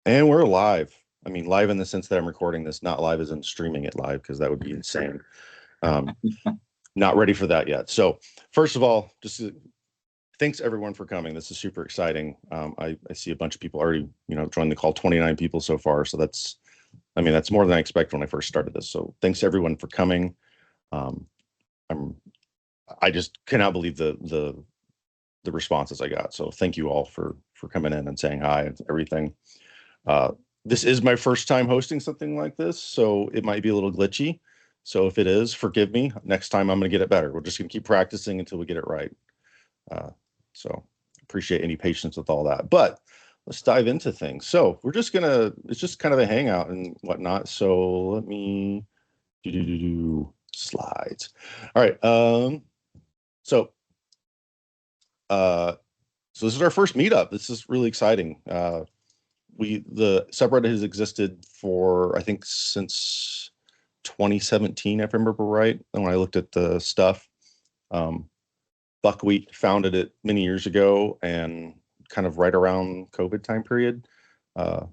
And we're live. I mean, live in the sense that I'm recording this, not live as in streaming it live, because that would be insane. Not ready for that yet. So first of all, just thanks everyone for coming. This is super exciting. I see a bunch of people already, joined the call, 29 people so far. So that's more than I expected when I first started this. So thanks everyone for coming. I just cannot believe the responses I got. So thank you all for coming in and saying hi and everything. This is my first time hosting something like this, so it might be a little glitchy. So if it is, forgive me. Next time I'm going to get it better. We're just going to keep practicing until we get it right. So appreciate any patience with all that. But let's dive into things. So it's just kind of a hangout and whatnot. So let me do slides. All right. So this is our first meetup. This is really exciting. The subreddit has existed for, I think, since 2017, if I remember right. And when I looked at the stuff, Buckwheat founded it many years ago, and kind of right around COVID time period, I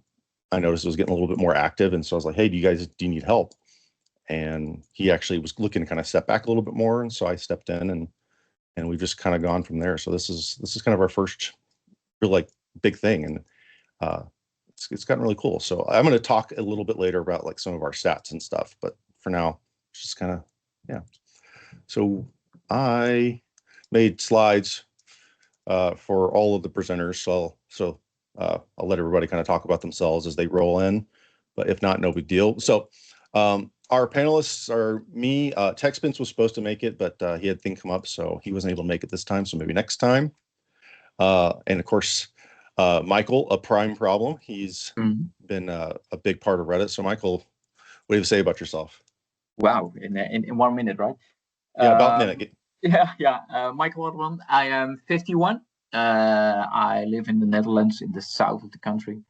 noticed it was getting a little bit more active. And so I was like, hey, do you need help? And he actually was looking to kind of step back a little bit more. And so I stepped in, and we've just kind of gone from there. So this is kind of our first real big thing. And it's gotten really cool. So I'm going to talk a little bit later about some of our stats and stuff, but for now, it's just kind of, yeah. So I made slides for all of the presenters. So I'll let everybody kind of talk about themselves as they roll in, but if not, no big deal. So our panelists are me. Tech Spence was supposed to make it, but he had a thing come up, so he wasn't able to make it this time. So maybe next time. And of course, Michael, a prime problem. He's been a big part of Reddit. So Michael, what do you have to say about yourself? Wow, in 1 minute, right? Yeah, about a minute. Michael Otterman. I am 51. I live in the Netherlands, in the south of the country.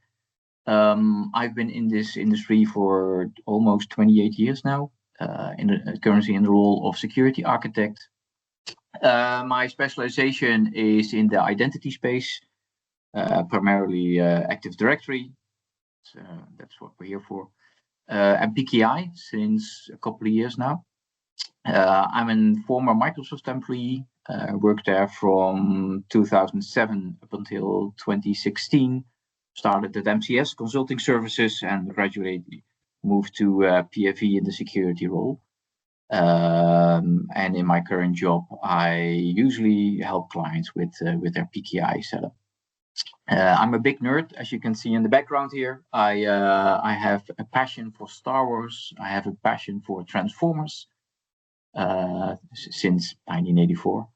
I've been in this industry for almost 28 years now, currently in the role of security architect. My specialization is in the identity space, primarily Active Directory. That's what we're here for. And PKI since a couple of years now. I'm a former Microsoft employee, worked there from 2007 up until 2016, started at MCS Consulting Services and gradually moved to PFE in the security role. And in my current job, I usually help clients with their PKI setup. I'm a big nerd, as you can see in the background here. I have a passion for Star Wars. I have a passion for Transformers since 1984.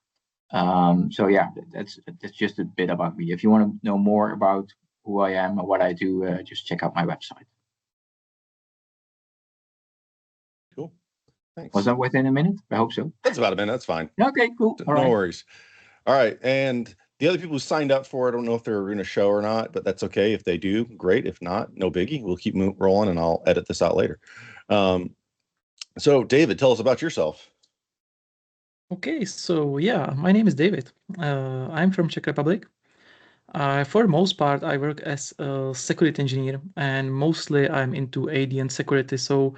So yeah, that's just a bit about me. If you want to know more about who I am and what I do, just check out my website. Cool. Thanks. Was that within a minute? I hope so. That's about a minute. That's fine. Okay, cool. No worries. All right. And the other people who signed up for it, I don't know if they're going to show or not, but that's okay. If they do, great. If not, no biggie. We'll keep rolling, and I'll edit this out later. So David, tell us about yourself. Okay, so yeah, my name is David. I'm from Czech Republic. For the most part, I work as a security engineer, and mostly I'm into AD and security. So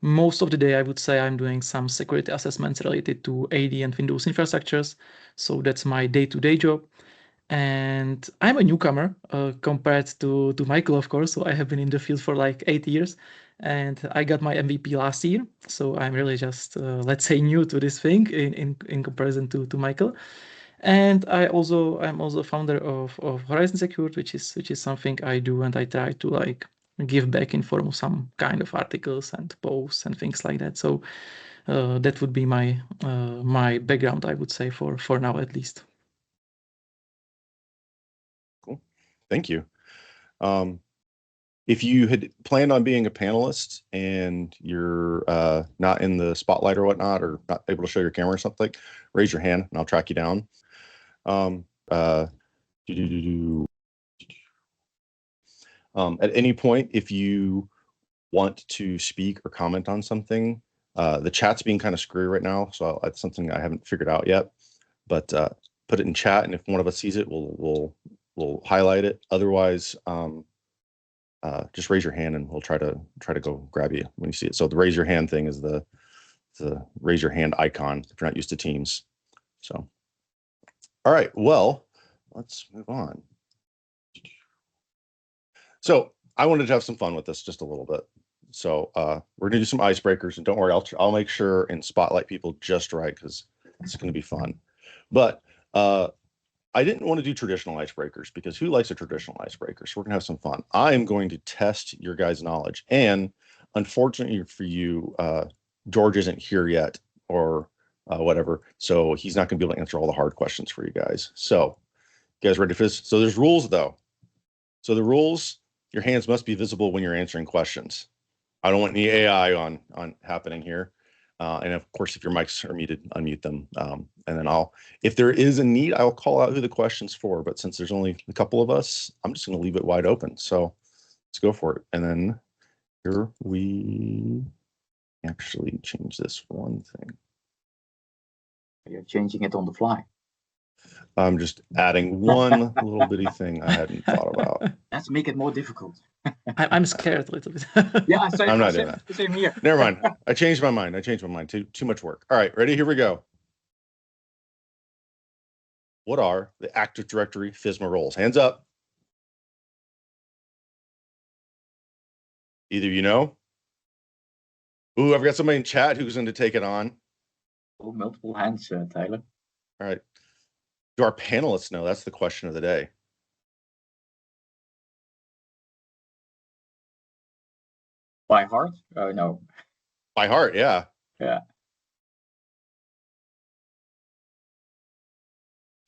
most of the day, I would say I'm doing some security assessments related to AD and Windows infrastructures. So that's my day-to-day job. And I'm a newcomer compared to Michael, of course. So I have been in the field for like 8 years, and I got my MVP last year. So I'm really just, let's say, new to this thing in comparison to Michael. And I'm also founder of Horizon Security, which is something I do, and I try to give back in form of some kind of articles and posts and things like that. So that would be my my background, I would say, for now at least. Cool, thank you. If you had planned on being a panelist and you're not in the spotlight or whatnot, or not able to show your camera or something, raise your hand and I'll track you down. At any point, if you want to speak or comment on something, the chat's being kind of screwy right now, so that's something I haven't figured out yet. But put it in chat, and if one of us sees it, we'll highlight it. Otherwise, just raise your hand and we'll try to go grab you when you see it. So the raise your hand thing is the raise your hand icon if you're not used to Teams. So, all right, well, let's move on. So I wanted to have some fun with this just a little bit. So we're gonna do some icebreakers, and don't worry, I'll make sure and spotlight people just right because it's gonna be fun. But I didn't want to do traditional icebreakers because who likes a traditional icebreaker? So we're gonna have some fun. I am going to test your guys' knowledge, and unfortunately for you, George isn't here yet, or whatever, so he's not gonna be able to answer all the hard questions for you guys. So, you guys ready for this? So there's rules though. So the rules: your hands must be visible when you're answering questions. I don't want any AI on happening here. And of course, if your mics are muted, unmute them. And then if there is a need, I'll call out who the question's for. But since there's only a couple of us, I'm just going to leave it wide open. So let's go for it. And then here we actually change this one thing. You're changing it on the fly. I'm just adding one little bitty thing I hadn't thought about. Let's make it more difficult. I'm scared a little bit. Yeah, I'm not doing that. Same here. Never mind. I changed my mind. Too much work. All right, ready? Here we go. What are the Active Directory FSMA roles? Hands up. Either you know? Ooh, I've got somebody in chat who's going to take it on. Oh, multiple hands, Tyler. All right. Do our panelists know? That's the question of the day. By heart? Oh, no. By heart, yeah. Yeah.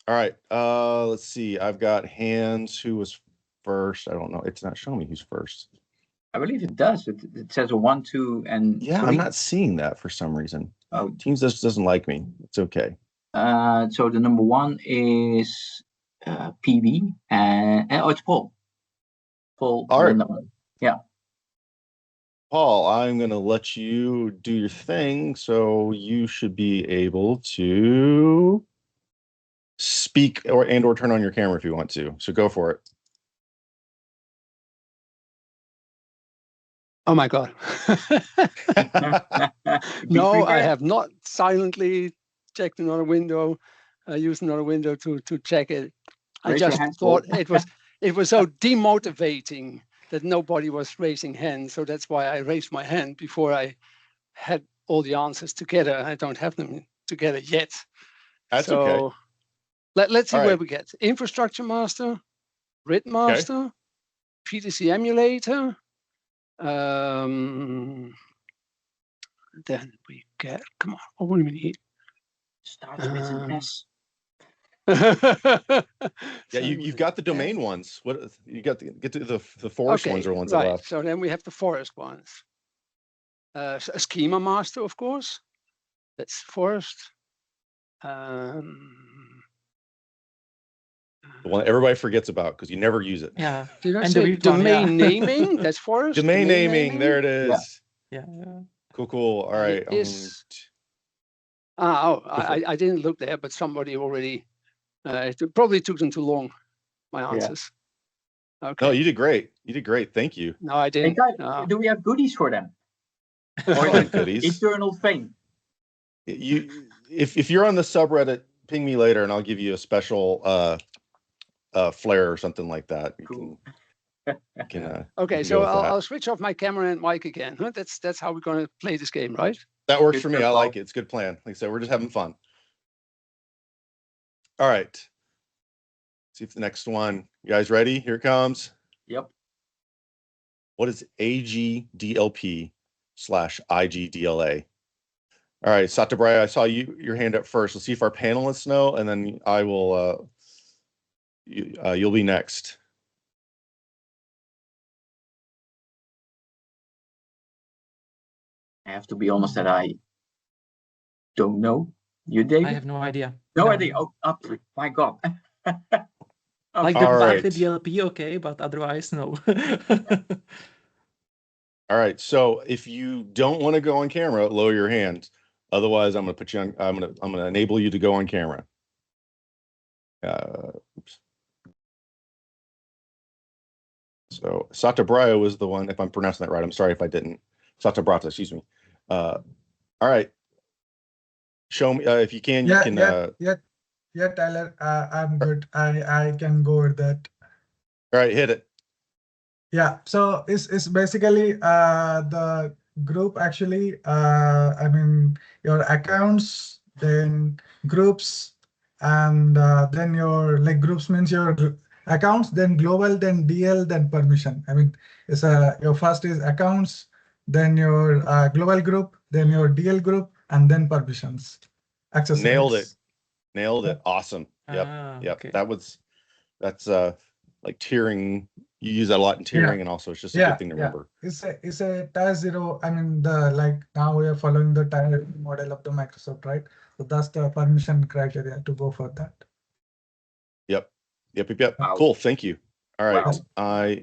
All right. Let's see. I've got hands. Who was first? I don't know. It's not showing me who's first. I believe it does. It says a 1, 2, and yeah, 3. I'm not seeing that for some reason. Oh. Teams just doesn't like me. It's okay. So the number 1 is PB, and it's Paul. Paul. All right. Yeah. Paul, I'm going to let you do your thing, so you should be able to speak or turn on your camera if you want to. So go for it. Oh my God. No, I have not silently checked another window, used another window to check it. I just thought it was so demotivating that nobody was raising hands. So that's why I raised my hand before I had all the answers together. I don't have them together yet. That's okay. Let's see where we get. Infrastructure master, RIT master, PTC emulator. Then we get, come on, what do we need? Starts with an S. Yeah, you've got the domain ones. What you got? Get to the forest ones are ones that left. So then we have the forest ones. A schema master, of course. That's forest. The one everybody forgets about because you never use it. Yeah. Did I say domain naming? That's forest. Domain naming. There it is. Yeah. Cool. All right. I didn't look there, but somebody already. It probably took them too long. My answers. Yeah. Okay. No, you did great. Thank you. No, I didn't. Hey, do we have goodies for them? Or goodies. Eternal fame. If you're on the subreddit, ping me later, and I'll give you a special flare or something like that. Cool. Okay, so I'll switch off my camera and mic again. That's how we're going to play this game, right? That works for me. I like it. It's a good plan. Like I said, we're just having fun. All right. See if the next one. You guys ready? Here it comes. Yep. What is AGDLP/IGDLA? All right, Satabrai, I saw your hand up first. Let's see if our panelists know, and then I will. You'll be next. I have to be honest that I don't know. You, David? I have no idea. No idea. Oh, my God. Like the DLP, okay, but otherwise, no. All right. So if you don't want to go on camera, lower your hand. Otherwise, I'm going to put you on. I'm going to enable you to go on camera. Oops. So Satabraya was the one, if I'm pronouncing that right. I'm sorry if I didn't. Satabrata, excuse me. All right. Show me if you can. You can. Yeah, Tyler. I'm good. I can go with that. All right, hit it. Yeah. So it's basically the group actually. I mean your accounts, then groups, and then your like groups means your accounts, then global, then DL, then permission. I mean it's your first is accounts, then your global group, then your DL group, and then permissions. Access Nailed rights. it. Nailed it. Awesome. Yep. Yep. Okay. That's like tiering. You use that a lot in tiering, and also it's just a good thing to remember. It's a tier 0. I mean like now we are following the tier model of the Microsoft, right? So that's the permission criteria to go for that. Yep. Wow. Cool. Thank you. All right. Wow.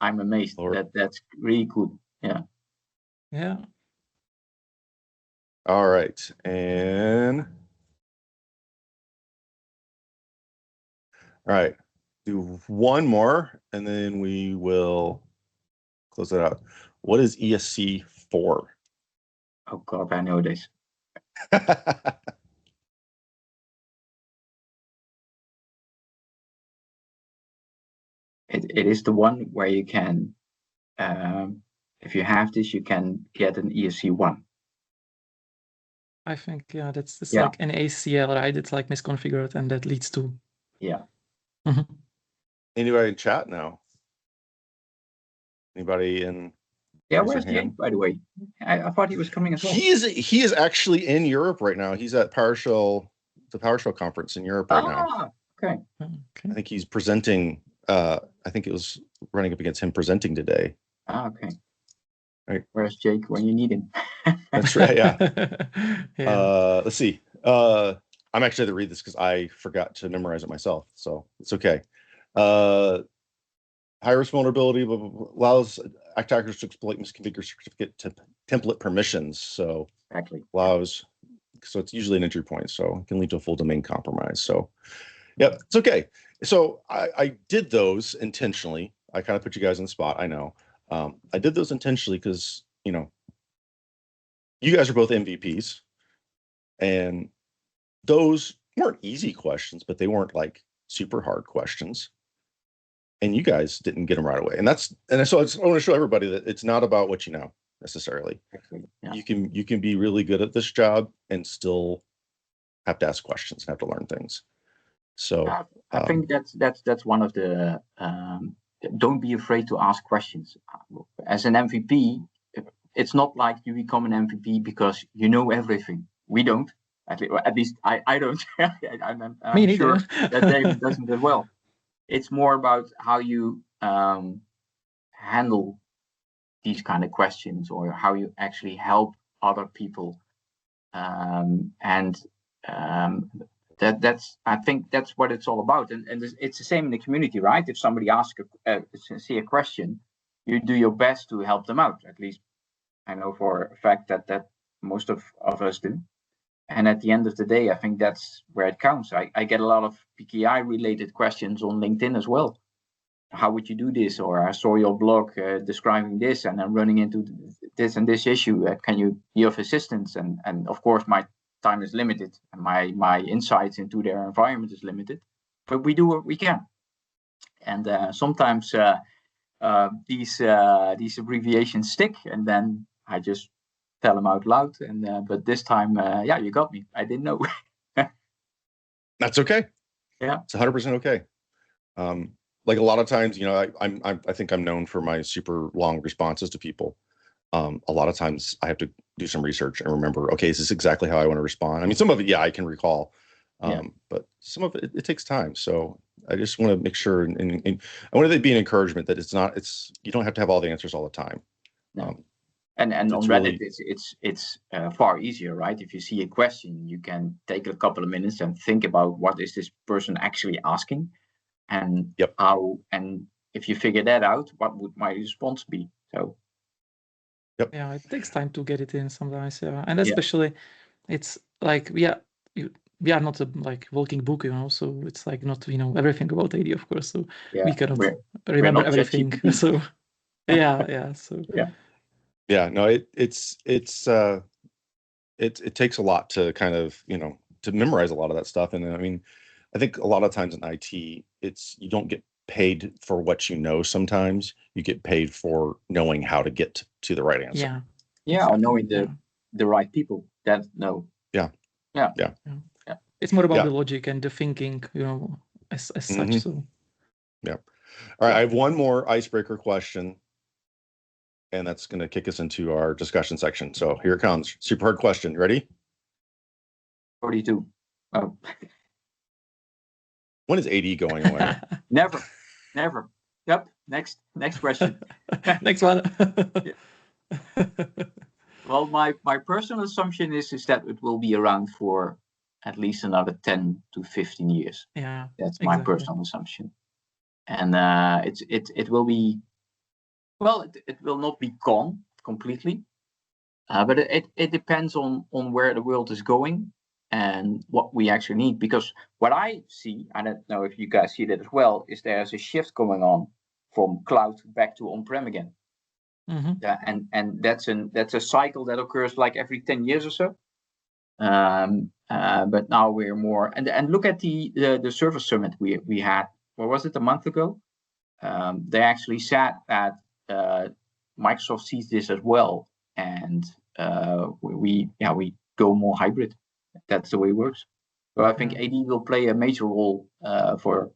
I'm amazed. That's really cool. Yeah. Yeah. All right. And all right. Do one more, and then we will close it out. What is ESC4? Oh God, I know this. It is the one where you can, if you have this, you can get an ESC1. I think, yeah, that's like an ACL, right? It's like misconfigured, and that leads to. Yeah. Mm-hmm. Anybody in chat now? Anybody in? Yeah, where's Jake, by the way? I thought he was coming as well. He is actually in Europe right now. He's at PowerShell, the PowerShell conference in Europe right now. Okay. I think he's presenting. I think it was running up against him presenting today. Okay. Right. Where's Jake when you need him? That's right. Yeah. Yeah. Let's see. I'm actually going to read this because I forgot to memorize it myself, so it's okay. High risk vulnerability allows attackers to exploit misconfigured certificate template permissions. So exactly. allows. So it's usually an entry point. So it can lead to a full domain compromise. So yeah, it's okay. So I did those intentionally. I kind of put you guys on the spot. I know. I did those intentionally because, you know, you guys are both MVPs, and those weren't easy questions, but they weren't like super hard questions. And you guys didn't get them right away. And so I want to show everybody that it's not about what you know necessarily. Yeah. You can be really good at this job and still have to ask questions and have to learn things. So I think that's one of the don't be afraid to ask questions. As an MVP, it's not like you become an MVP because you know everything. We don't. At least I don't. I'm sure that David doesn't as well. It's more about how you handle these kind of questions, or how you actually help other people, that's I think that's what it's all about, and it's the same in the community, right? If somebody asks a sincere question, you do your best to help them out. At least I know for a fact that most of us do. And at the end of the day, I think that's where it counts. I get a lot of PKI related questions on LinkedIn as well. How would you do this? Or I saw your blog describing this, and I'm running into this and this issue. Can you be of assistance? And of course, my time is limited, and my insights into their environment is limited. But we do what we can. And sometimes these abbreviations stick, and then I just tell them out loud. And but this time, yeah, you got me. I didn't know. That's okay. Yeah, it's 100% okay. Like a lot of times, you know, I think I'm known for my super long responses to people. A lot of times I have to do some research and remember, okay, is this exactly how I want to respond? I mean, some of it, yeah, I can recall, but some of it takes time. So I just want to make sure, and I want to be an encouragement that you don't have to have all the answers all the time. No. And on Reddit, it's far easier, right? If you see a question, you can take a couple of minutes and think about what is this person actually asking, and how, and if you figure that out, what would my response be? So yeah, it takes time to get it in sometimes, and especially it's like, yeah, we are not a like walking book, you know, so it's like not, you know, everything about AD, of course. So Yeah, we cannot we're remember not everything. ChatGPT. So yeah. So Yeah, no, it takes a lot to kind of, you know, to memorize a lot of that stuff. And I mean, I think a lot of times in IT, you don't get paid for what you know. Sometimes you get paid for knowing how to get to the right answer. yeah. Yeah, Exactly. or knowing the right people that know. Yeah. It's more about Yeah. the logic and the thinking, you know, as such. So yeah. All right, I have one more icebreaker question, and that's going to kick us into our discussion section. So here it comes. Super hard question. You ready? 42. Oh. When is AD going away? Never. Yep. Next question. Next one. Well, my personal assumption is that it will be around for at least another 10 to 15 years. Yeah, that's my personal assumption. And it will be, well, it will not be gone completely, but it depends on where the world is going and what we actually need. Because what I see, I don't know if you guys see that as well, is there's a shift going on from cloud back to on-prem again. And that's a cycle that occurs like every 10 years or so. But now we're more, and look at the Service Summit we had. What was it, a month ago? They actually said that Microsoft sees this as well, and we go more hybrid. That's the way it works. So I think AD will play a major role for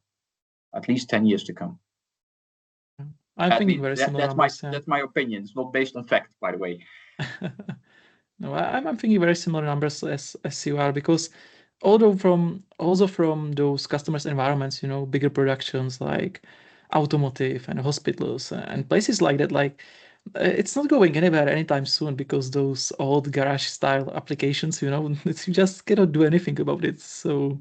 at least 10 years to come. I'm thinking very similar numbers. That's my opinion. It's not based on fact, by the way. No, I'm thinking very similar numbers as you are, because also from those customers' environments, you know, bigger productions like automotive and hospitals and places like that, like it's not going anywhere anytime soon, because those old garage style applications, you know, you just cannot do anything about it. So,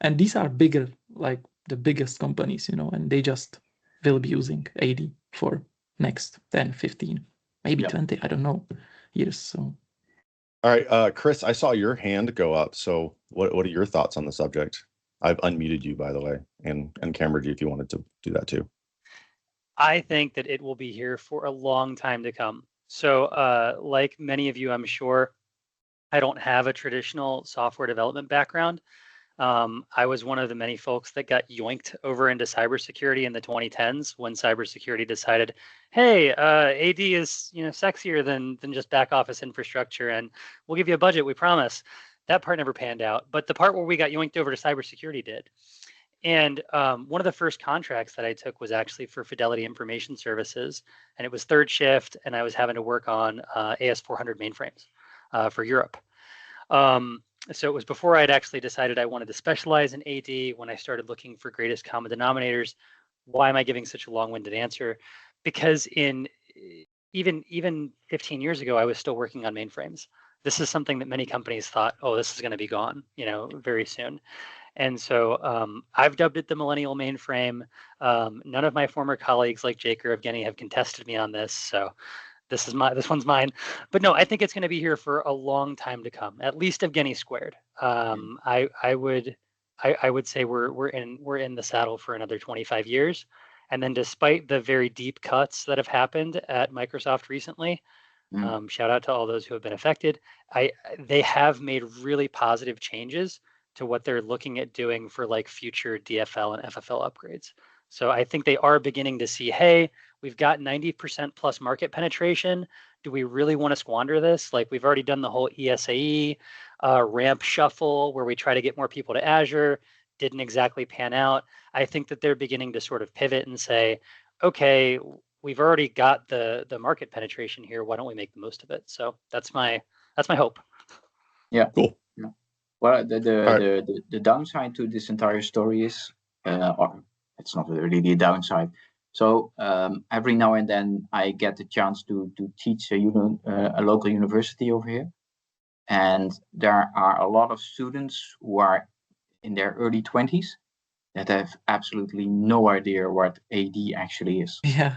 and these are bigger, like the biggest companies, you know, and they just will be using AD for next 10, 15, maybe 20, I don't know, years. So. All right, Chris, I saw your hand go up. So what are your thoughts on the subject? I've unmuted you, by the way, and cameraed you if you wanted to do that too. I think that it will be here for a long time to come. So like many of you, I'm sure, I don't have a traditional software development background. I was one of the many folks that got yoinked over into cybersecurity in the 2010s when cybersecurity decided, hey, AD is sexier than just back office infrastructure, and we'll give you a budget, we promise. That part never panned out, but the part where we got yoinked over to cybersecurity did. And one of the first contracts that I took was actually for Fidelity Information Services, and it was third shift, and I was having to work on AS400 mainframes for Europe. So it was before I had actually decided I wanted to specialize in AD, when I started looking for greatest common denominators. Why am I giving such a long-winded answer? Because in even 15 years ago, I was still working on mainframes. This is something that many companies thought, oh, this is going to be gone, very soon. And so I've dubbed it the millennial mainframe. None of my former colleagues like Jake or Evgeny have contested me on this. So this one's mine. But no, I think it's going to be here for a long time to come, at least Evgeny squared. I would say we're in the saddle for another 25 years. And then despite the very deep cuts that have happened at Microsoft recently, shout out to all those who have been affected, they have made really positive changes to what they're looking at doing for like future DFL and FFL upgrades. So I think they are beginning to see, hey, we've got 90% plus market penetration. Do we really want to squander this? Like, we've already done the whole ESAE ramp shuffle where we try to get more people to Azure. Didn't exactly pan out. I think that they're beginning to sort of pivot and say, okay, we've already got the market penetration here. Why don't we make the most of it? So that's my hope. Yeah. Cool. Yeah. Well, the downside to this entire story is, or it's not really a downside. So every now and then I get the chance to teach a local university over here, and there are a lot of students who are in their early 20s that have absolutely no idea what AD actually is. Yeah.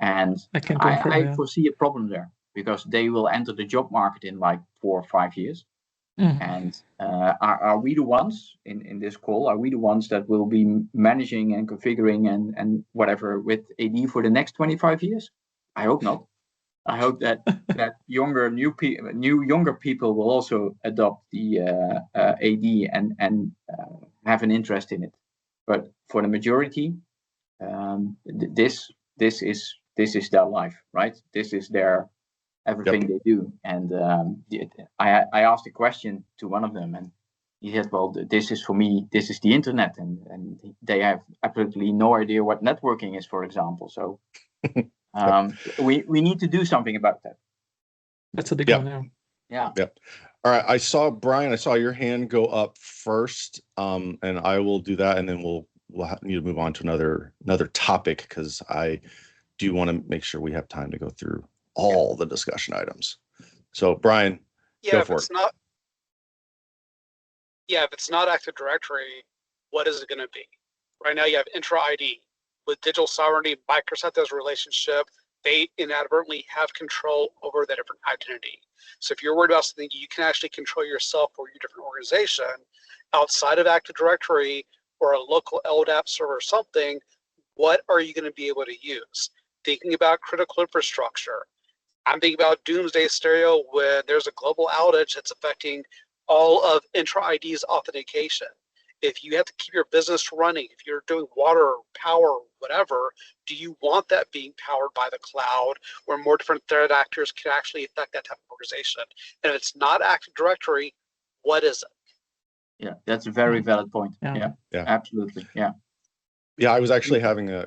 And I foresee a problem there, because they will enter the job market in like 4 or 5 years. And are we the ones in this call? Are we the ones that will be managing and configuring and whatever with AD for the next 25 years? I hope not. I hope that younger people will also adopt the AD and have an interest in it. But for the majority, this is their life, right? This is their everything they do. And I asked a question to one of them, and he said, "Well, this is for me. This is the internet," and they have absolutely no idea what networking is, for example. So we need to do something about that. That's a big one. Yeah. All right. I saw Brian. I saw your hand go up first, and I will do that, and then we'll need to move on to another topic because I do want to make sure we have time to go through all the discussion items. So Brian, go for it. If it's not Active Directory, what is it going to be? Right now you have Intra ID. With digital sovereignty, Microsoft has a relationship. They inadvertently have control over the different identity. So if you're worried about something, you can actually control yourself or your different organization outside of Active Directory or a local LDAP server or something. What are you going to be able to use? Thinking about critical infrastructure. I'm thinking about doomsday scenario when there's a global outage that's affecting all of Intra ID's authentication. If you have to keep your business running, if you're doing water, power, whatever, do you want that being powered by the cloud where more different threat actors can actually affect that type of organization? And if it's not Active Directory, what is it? Yeah, that's a very valid point. Yeah, absolutely. Yeah. Yeah, I was actually having a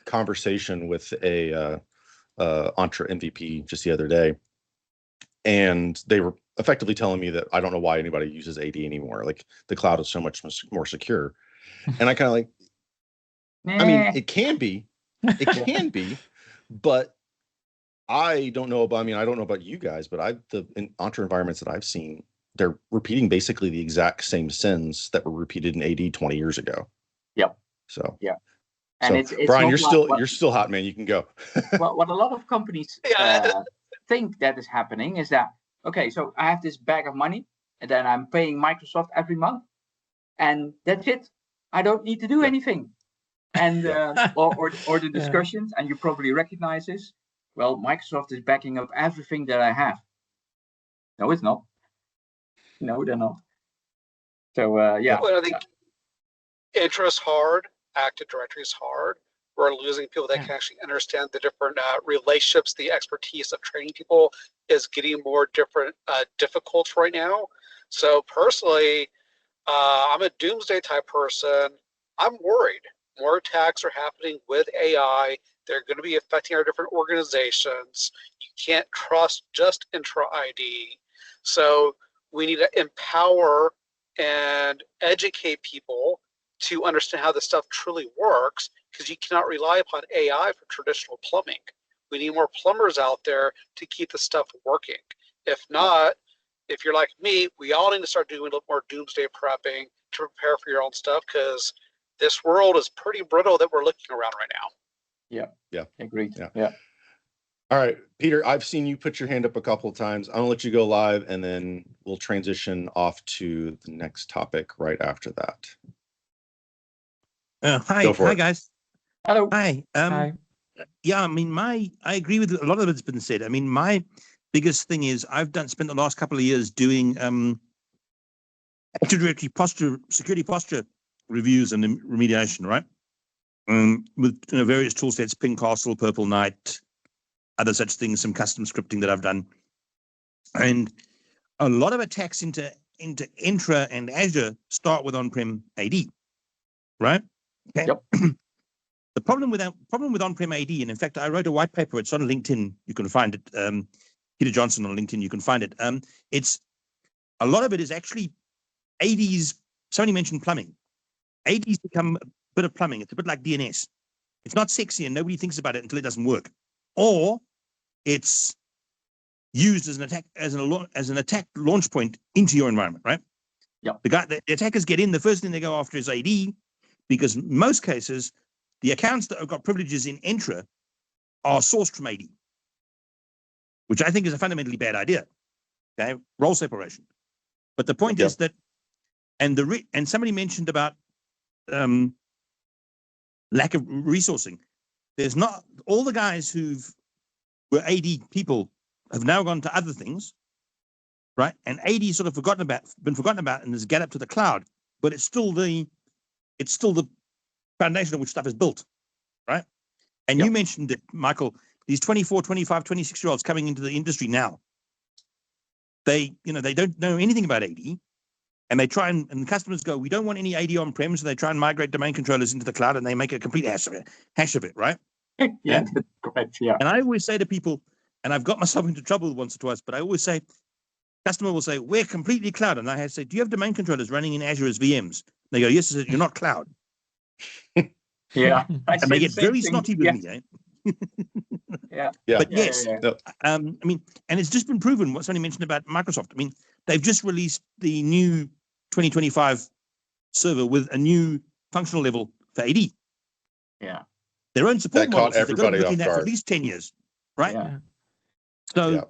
conversation with a Entra MVP just the other day, and they were effectively telling me that I don't know why anybody uses AD anymore. Like the cloud is so much more secure. And I kind of like, I mean, it can be, but I don't know about, I don't know about you guys, but the Entra environments that I've seen, they're repeating basically the exact same sins that were repeated in AD 20 years ago. Yep. So, yeah. And it's Brian, you're still hot, man. You can go. What a lot of companies think that is happening is that, okay, so I have this bag of money and then I'm paying Microsoft every month and that's it. I don't need to do anything. And or the discussions, and you probably recognize this. Well, Microsoft is backing up everything that I have. No, it's not. No, they're not. So Well, I think Intra is hard. Active Directory is hard. We're losing people that can actually understand the different relationships. The expertise of training people is getting more difficult right now. So personally, I'm a doomsday type person. I'm worried. More attacks are happening with AI. They're going to be affecting our different organizations. You can't trust just Intra ID. So we need to empower and educate people to understand how this stuff truly works, because you cannot rely upon AI for traditional plumbing. We need more plumbers out there to keep the stuff working. If not, if you're like me, we all need to start doing a little more doomsday prepping to prepare for your own stuff, because this world is pretty brittle that we're looking around right now. Yeah. Agreed. Yeah. All right, Peter, I've seen you put your hand up a couple of times. I'm gonna let you go live and then we'll transition off to the next topic right after that. Hi guys. Hello. Hi. Hi. Yeah, I agree with a lot of it's been said. My biggest thing is I've spent the last couple of years doing Active Directory security posture reviews and remediation, right? With various tool sets, Ping Castle, Purple Knight, other such things, some custom scripting that I've done. And a lot of attacks into Intra and Azure start with on-prem AD, right? Okay. Yep. The problem with on-prem AD, and in fact, I wrote a white paper. It's on LinkedIn. You can find it. Peter Johnson on LinkedIn. You can find it. It's a lot of it is actually ADs. Somebody mentioned plumbing. ADs become a bit of plumbing. It's a bit like DNS. It's not sexy, and nobody thinks about it until it doesn't work, or it's used as an attack launch point into your environment, right? Yeah. The attackers get in. The first thing they go after is AD, because in most cases, the accounts that have got privileges in Entra are sourced from AD, which I think is a fundamentally bad idea. Okay, role separation. But the point is that, and somebody mentioned about lack of resourcing. There's not all the guys who were AD people have now gone to other things, right? And AD is sort of been forgotten about, and has got up to the cloud. But it's still the foundation on which stuff is built, right? And you mentioned it, Michael, these 24, 25, 26-year-olds coming into the industry now. They don't know anything about AD, and they try and customers go, we don't want any AD on-prem, so they try and migrate domain controllers into the cloud, and they make a complete hash of it, right? Yeah, that's correct. Yeah. And I always say to people, and I've got myself into trouble once or twice, but I always say, customer will say, we're completely cloud. And I have to say, do you have domain controllers running in Azure as VMs? They go, yes. I said, you're not cloud. Yeah. And they get very snotty with me, eh? Yeah. But yes, I mean, and it's just been proven what somebody mentioned about Microsoft. I mean, they've just released the new 2025 server with a new functional level for AD. Yeah. Their own support That caught models, they've got everybody looking off at for guard. at least 10 years, right? Yeah. So,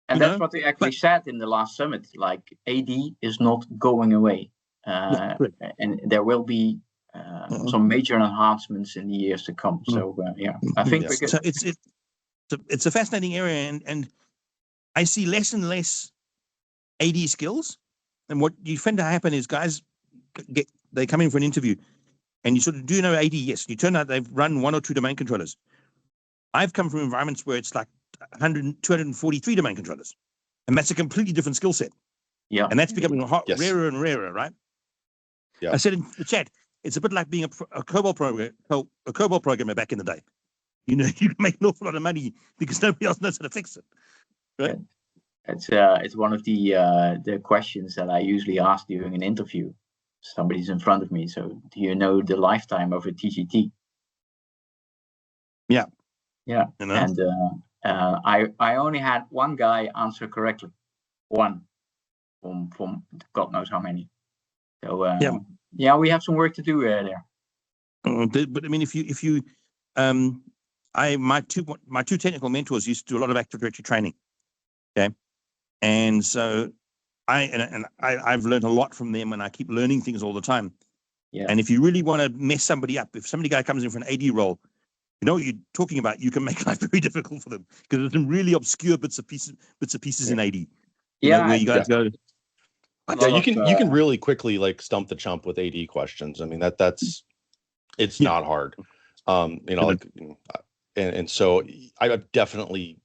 and that's what they actually said in the last summit. Like, AD is not going away, and there will be some major enhancements in the years to come. So I think we could. So it's a fascinating area, and I see less and less AD skills. And what you find to happen is guys they come in for an interview, and you sort of do know AD. Yes, you turn out they've run 1 or 2 domain controllers. I've come from environments where it's like 243 domain controllers, and that's a completely different skill set. Yeah, and that's becoming rarer and rarer, right? Yeah. I said in the chat, it's a bit like being a COBOL programmer back in the day. You know, you can make an awful lot of money because nobody else knows how to fix it. Right? It's one of the questions that I usually ask during an interview. Somebody's in front of me. So, do you know the lifetime of a TGT? Yeah. Yeah. You know? And I only had one guy answer correctly. One from God knows how many. So we have some work to do there. But I mean, if you my two technical mentors used to do a lot of Active Directory training. Okay. And so I've learned a lot from them, and I keep learning things all the time. Yeah. And if you really want to mess somebody up, if somebody guy comes in for an AD role, you know what you're talking about, you can make life very difficult for them because there's some really obscure bits of pieces in AD. Where you guys go. Yeah, you can really quickly like stump the chump with AD questions. I mean it's not hard. And so I've definitely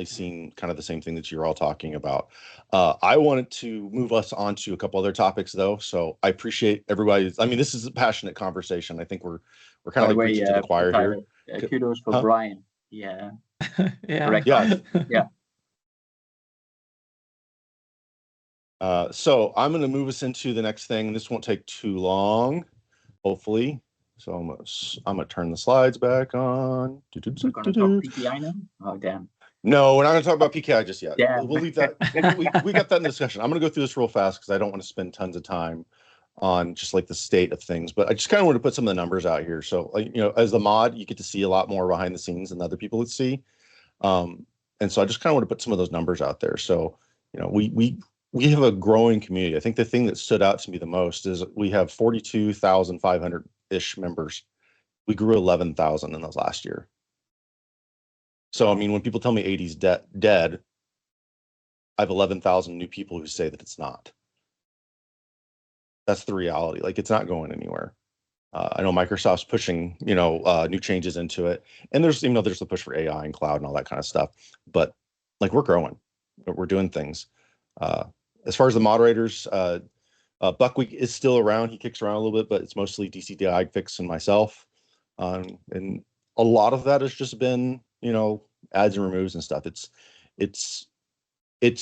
seen kind of the same thing that you're all talking about. I wanted to move us on to a couple other topics though. So I appreciate everybody's. I mean, this is a passionate conversation. I think we're kind of like preaching to the choir here. Kudos for Brian. Yeah. Yeah. Yeah. So I'm going to move us into the next thing. This won't take too long, hopefully. So I'm gonna turn the slides back on. We're going to talk PKI now? Oh, damn. No, we're not going to talk about PKI just yet. Yeah. We'll leave that. we got that in discussion. I'm going to go through this real fast because I don't want to spend tons of time on just like the state of things. But I just kind of want to put some of the numbers out here. So, like, as the mod, you get to see a lot more behind the scenes than other people would see. And so I just kind of want to put some of those numbers out there. So, we have a growing community. I think the thing that stood out to me the most is we have 42,500-ish members. We grew 11,000 in the last year. So, I mean, when people tell me 80's dead, I have 11,000 new people who say that it's not. That's the reality. Like, it's not going anywhere. I know Microsoft's pushing, new changes into it. And there's the push for AI and cloud and all that kind of stuff. But like, we're growing. We're doing things. As far as the moderators, Buckwheat is still around. He kicks around a little bit, but it's mostly DCDI Fix and myself. And a lot of that has just been, adds and removes and stuff. It's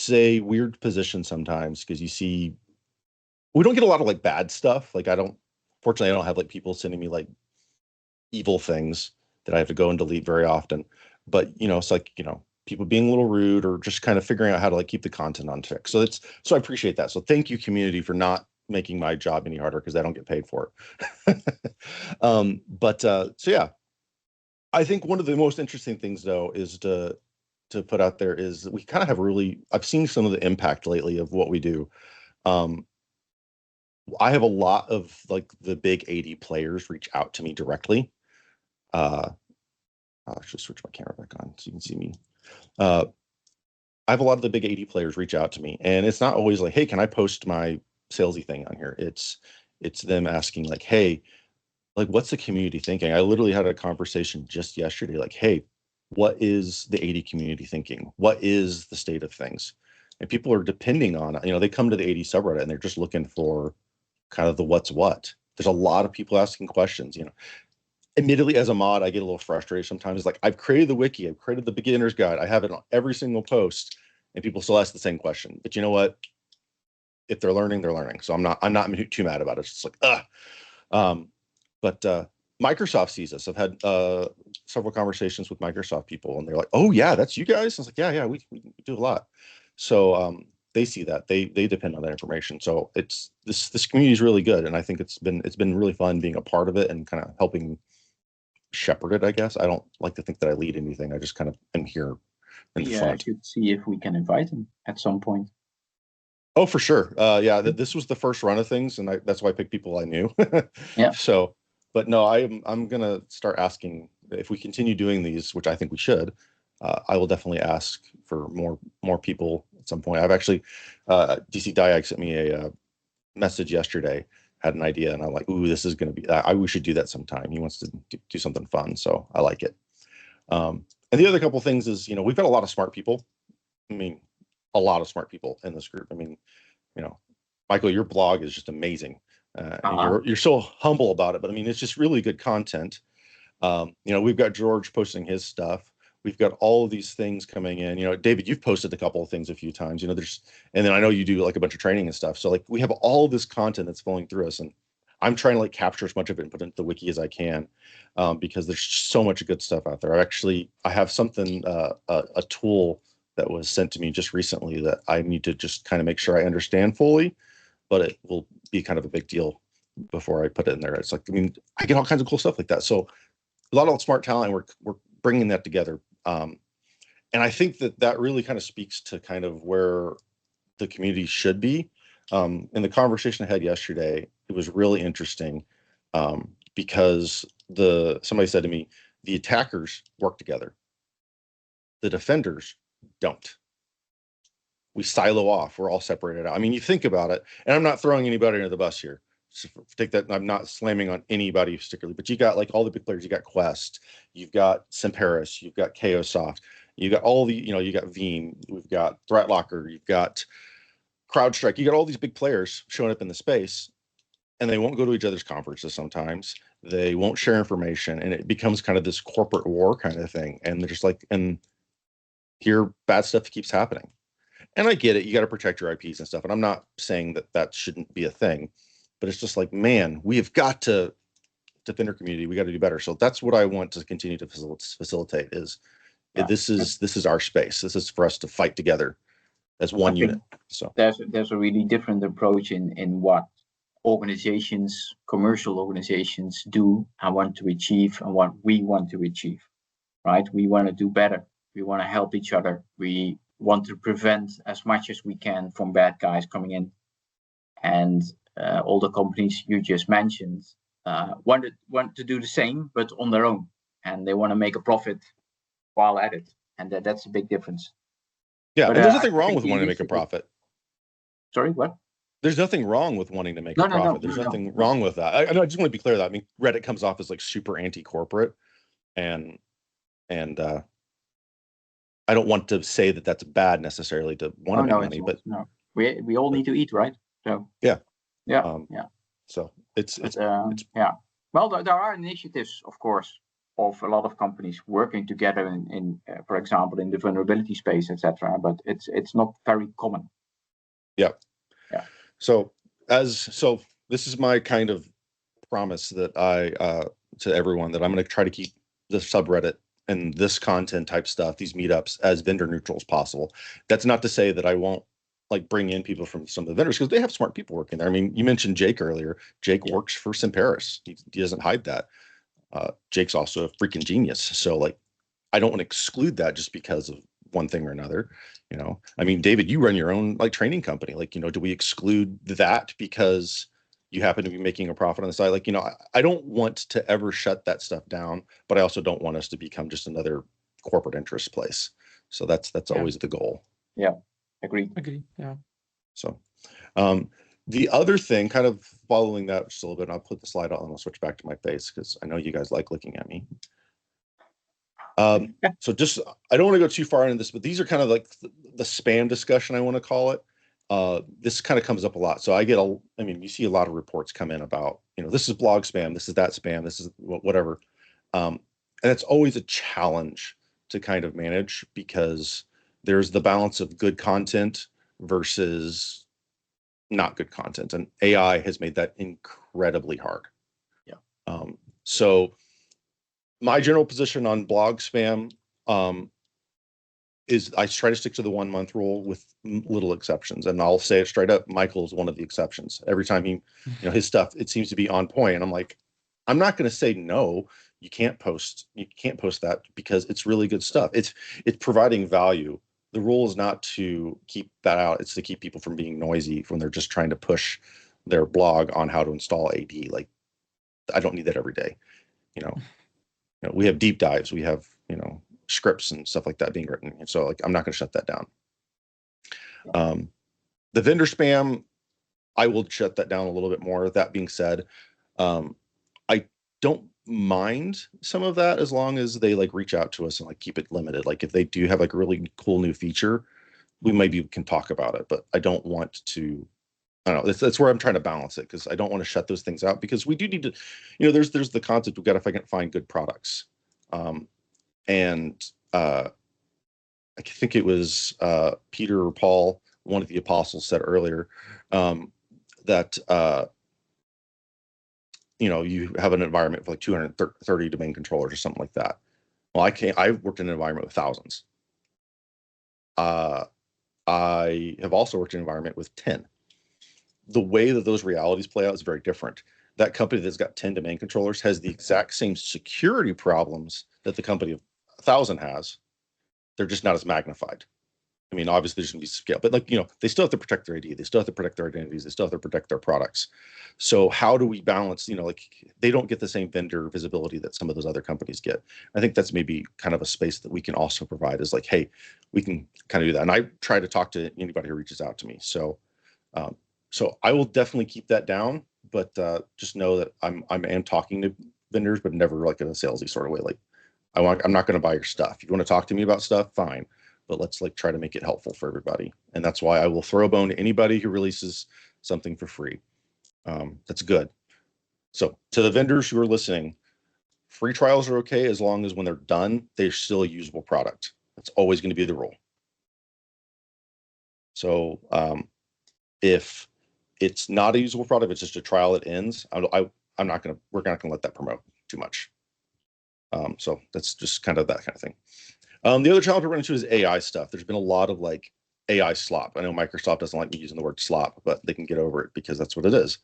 a weird position sometimes because we don't get a lot of like bad stuff. Like fortunately, I don't have like people sending me like evil things that I have to go and delete very often. But, it's like, people being a little rude or just kind of figuring out how to like keep the content on track. So I appreciate that. So thank you, community, for not making my job any harder because I don't get paid for it. So yeah, I think one of the most interesting things though is to put out there is that we kind of have I've seen some of the impact lately of what we do. I have a lot of like the big 80 players reach out to me directly. I'll actually switch my camera back on so you can see me. I have a lot of the big 80 players reach out to me, and it's not always like, hey, can I post my salesy thing on here? It's them asking like, hey, like, what's the community thinking? I literally had a conversation just yesterday, like, hey, what is the 80 community thinking? What is the state of things? And people are depending on it. They come to the 80 subreddit and they're just looking for kind of the what's what. There's a lot of people asking questions. Admittedly, as a mod, I get a little frustrated sometimes. Like, I've created the wiki, I've created the beginner's guide, I have it on every single post, and people still ask the same question. But you know what? If they're learning, they're learning. So I'm not too mad about it. It's just like, But Microsoft sees us. I've had several conversations with Microsoft people, and they're like, "Oh yeah, that's you guys." I was like, "Yeah, we do a lot." So they see that, they depend on that information. So it's this community is really good, and I think it's been really fun being a part of it and kind of helping shepherd it. I guess I don't like to think that I lead anything. I just kind of am here in the front. I could see if we can invite him at some point. Oh, for sure. Yeah, this was the first run of things, and that's why I picked people I knew. Yeah. So, but no, I'm gonna start asking if we continue doing these, which I think we should. I will definitely ask for more people at some point. I've actually, DC Diag sent me a message yesterday, had an idea, and I'm like, ooh, this is gonna be. We should do that sometime. He wants to do something fun, so I like it. And the other couple things is, we've got a lot of smart people. I mean, a lot of smart people in this group. I mean, Michael, your blog is just amazing. And you're so humble about it, but I mean, it's just really good content. We've got George posting his stuff. We've got all of these things coming in. David, you've posted a couple of things a few times. And then I know you do like a bunch of training and stuff. So like we have all this content that's flowing through us, and I'm trying to like capture as much of it and put it into the wiki as I can, because there's so much good stuff out there. I have something, a tool that was sent to me just recently that I need to just kind of make sure I understand fully, but it will be kind of a big deal before I put it in there. It's like, I get all kinds of cool stuff like that. So a lot of smart talent, and we're bringing that together. And I think that really kind of speaks to kind of where the community should be. In the conversation I had yesterday, it was really interesting, because somebody said to me, the attackers work together. The defenders don't. We silo off. We're all separated out. I mean, you think about it, and I'm not throwing anybody under the bus here. So take that. I'm not slamming on anybody particularly, but you got like all the big players. You got Quest, you've got Simperis, you've got Chaosoft, you got all the, you got Veeam, we've got ThreatLocker, you've got CrowdStrike. You got all these big players showing up in the space, and they won't go to each other's conferences sometimes. They won't share information, and it becomes kind of this corporate war kind of thing. And they're just like, and here bad stuff keeps happening. And I get it. You got to protect your IPs and stuff. And I'm not saying that shouldn't be a thing, but it's just like, man, we have got to defend our community. We got to do better. So that's what I want to continue to facilitate is this is our space. This is for us to fight together as one unit. So there's a really different approach in what organizations, commercial organizations do and want to achieve and what we want to achieve, right? We want to do better. We want to help each other. We want to prevent as much as we can from bad guys coming in. And all the companies you just mentioned want to do the same, but on their own. And they want to make a profit while at it. And that's a big difference. Yeah, but, and there's nothing wrong with wanting to make a profit. Sorry, what? There's nothing wrong with wanting to make a profit. There's nothing wrong with that. I just want to be clear that, I mean, Reddit comes off as like super anti-corporate, and I don't want to say that that's bad necessarily to want to make money, but we all need to eat, right? So yeah. So it's yeah. Well, there are initiatives, of course, of a lot of companies working together in for example, in the vulnerability space, etc. But it's not very common. Yeah. So this is my kind of promise that I to everyone that I'm going to try to keep the subreddit and this content type stuff, these meetups, as vendor neutral as possible. That's not to say that I won't like bring in people from some of the vendors, because they have smart people working there. I mean, you mentioned Jake earlier. Jake works for Simperis. He doesn't hide that. Jake's also a freaking genius. So like, I don't want to exclude that just because of one thing or another. I mean, David, you run your own like training company. Like, do we exclude that because you happen to be making a profit on the side? Like, I don't want to ever shut that stuff down, but I also don't want us to become just another corporate interest place. So that's always the goal. Yeah, agree. Yeah. So the other thing, kind of following that just a little bit, and I'll put the slide on and I'll switch back to my face because I know you guys like looking at me. So just, I don't want to go too far into this, but these are kind of like the spam discussion, I want to call it. This kind of comes up a lot. So you see a lot of reports come in about, this is blog spam, this is that spam, this is whatever. And it's always a challenge to kind of manage because there's the balance of good content versus not good content. And AI has made that incredibly hard. Yeah. So my general position on blog spam is I try to stick to the 1 month rule with little exceptions. And I'll say it straight up, Michael is one of the exceptions. Every time he, his stuff, it seems to be on point. And I'm like, I'm not going to say no, you can't post that because it's really good stuff. It's providing value. The rule is not to keep that out. It's to keep people from being noisy when they're just trying to push their blog on how to install AD. Like, I don't need that every day. We have deep dives, we have, scripts and stuff like that being written. And so like, I'm not going to shut that down. The vendor spam, I will shut that down a little bit more. That being said, I don't mind some of that as long as they like reach out to us and like keep it limited. Like if they do have like a really cool new feature, we maybe can talk about it, but I don't want to, I don't know, that's where I'm trying to balance it because I don't want to shut those things out because we do need to, there's the concept we've got to find good products. I think it was Peter or Paul, one of the apostles, said earlier that you have an environment with like 230 domain controllers or something like that. Well, I worked in an environment with thousands. I have also worked in an environment with 10. The way that those realities play out is very different. That company that's got 10 domain controllers has the exact same security problems that the company of 1,000 has. They're just not as magnified. I mean, obviously there's going to be scale, but like, they still have to protect their ID. They still have to protect their identities. They still have to protect their products. So how do we balance, like they don't get the same vendor visibility that some of those other companies get. I think that's maybe kind of a space that we can also provide is like, hey, we can kind of do that. And I try to talk to anybody who reaches out to me. So, so I will definitely keep that down, but just know that I am talking to vendors, but never like in a salesy sort of way. Like I'm not going to buy your stuff. If you want to talk to me about stuff, fine. But let's like try to make it helpful for everybody. And that's why I will throw a bone to anybody who releases something for free. That's good. So to the vendors who are listening, free trials are okay as long as when they're done, they're still a usable product. That's always going to be the rule. So if it's not a usable product, if it's just a trial that ends, we're not going to let that promote too much. So that's just kind of that kind of thing. The other challenge we're running into is AI stuff. There's been a lot of like AI slop. I know Microsoft doesn't like me using the word slop, but they can get over it because that's what it is.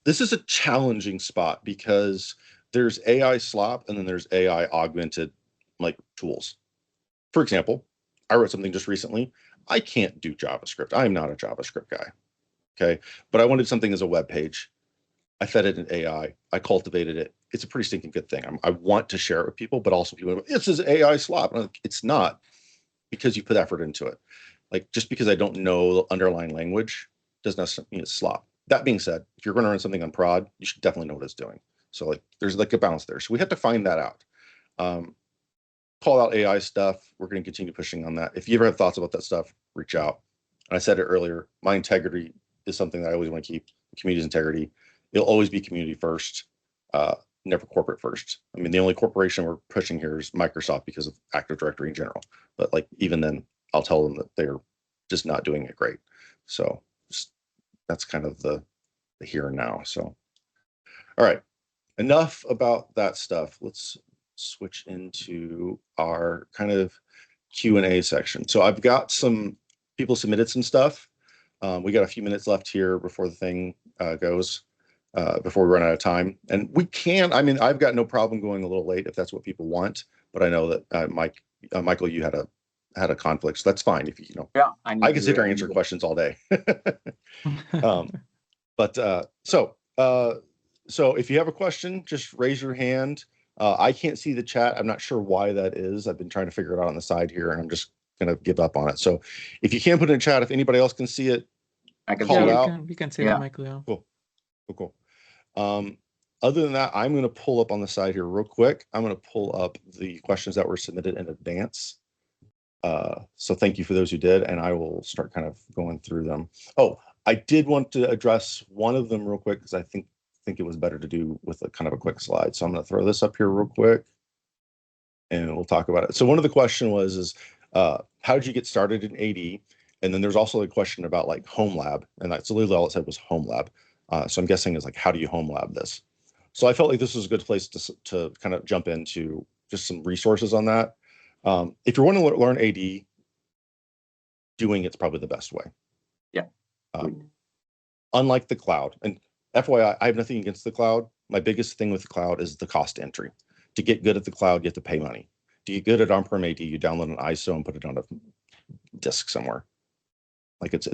This is a challenging spot because there's AI slop and then there's AI augmented like tools. For example, I wrote something just recently. I can't do JavaScript. I'm not a JavaScript guy. Okay. But I wanted something as a web page. I fed it in AI. I cultivated it. It's a pretty stinking good thing. I want to share it with people, but also people, this is AI slop. And like, it's not because you put effort into it. Like just because I don't know the underlying language does not mean it's slop. That being said, if you're going to run something on prod, you should definitely know what it's doing. So like there's like a balance there. So we have to find that out. Call out AI stuff. We're going to continue pushing on that. If you ever have thoughts about that stuff, reach out. And I said it earlier, my integrity is something that I always want to keep. Community's integrity. It'll always be community first, never corporate first. I mean, the only corporation we're pushing here is Microsoft because of Active Directory in general. But like even then, I'll tell them that they're just not doing it great. So that's kind of the here and now. So, all right, enough about that stuff. Let's switch into our kind of Q&A section. So I've got some people submitted some stuff. We got a few minutes left here before the thing goes. Before we run out of time. And we can, I mean, I've got no problem going a little late if that's what people want, but I know that Mike, Michael, you had a conflict, so that's fine. If you know, Yeah, I can sit there and answer questions all day. So if you have a question, just raise your hand. I can't see the chat. I'm not sure why that is. I've been trying to figure it out on the side here, and I'm just gonna give up on it. So if you can't put in chat, if anybody else can see it, I can call see it it. out. We can see it, Michael. Yeah. Cool. Other than that, I'm going to pull up on the side here real quick. I'm going to pull up the questions that were submitted in advance. So thank you for those who did, and I will start kind of going through them. Oh, I did want to address one of them real quick because I think it was better to do with a kind of a quick slide. So I'm going to throw this up here real quick, and we'll talk about it. So one of the question was how did you get started in AD? And then there's also a question about like home lab, and that's literally all it said was home lab. So I'm guessing is like, how do you home lab this? So I felt like this was a good place to kind of jump into just some resources on that. If you want to learn AD, doing it's probably the best way. Yeah. Unlike the cloud, and FYI, I have nothing against the cloud. My biggest thing with the cloud is the cost entry. To get good at the cloud, you have to pay money. To get good at on-prem AD, you download an ISO and put it on a disk somewhere. Like it's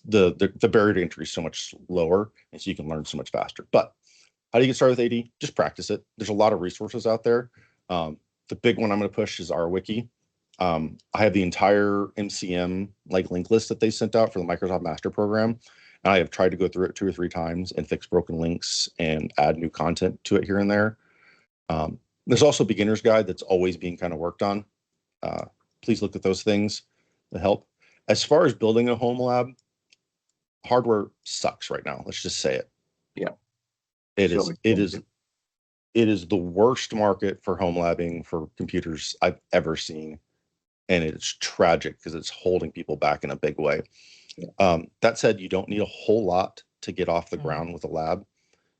the barrier to entry is so much lower, and so you can learn so much faster. But how do you get started with AD? Just practice it. There's a lot of resources out there. The big one I'm going to push is our wiki. I have the entire MCM like link list that they sent out for the Microsoft Master Program. And I have tried to go through it 2 or 3 times and fix broken links and add new content to it here and there. There's also a beginner's guide that's always being kind of worked on. Please look at those things that help. As far as building a home lab, hardware sucks right now. Let's just say it. Yeah. It is the worst market for home labbing for computers I've ever seen. And it's tragic because it's holding people back in a big way. Yeah. That said, you don't need a whole lot to get off the ground with a lab.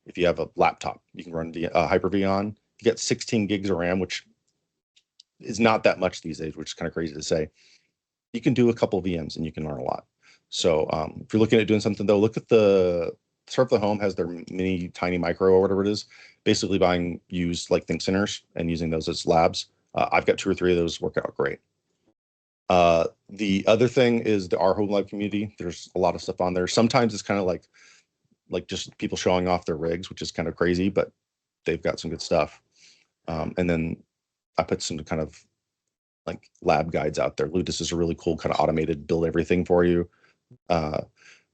If you have a laptop, you can run Hyper-V on. You get 16 gigs of RAM, which is not that much these days, which is kind of crazy to say. You can do a couple of VMs and you can learn a lot. So if you're looking at doing something though, look at the Start the Home has their mini tiny micro or whatever it is, basically buying used like Think Centers and using those as labs. I've got 2 or 3 of those work out great. The other thing is our home lab community. There's a lot of stuff on there. Sometimes it's kind of like just people showing off their rigs, which is kind of crazy, but they've got some good stuff. And then I put some kind of like lab guides out there. Ludus is a really cool kind of automated build everything for you.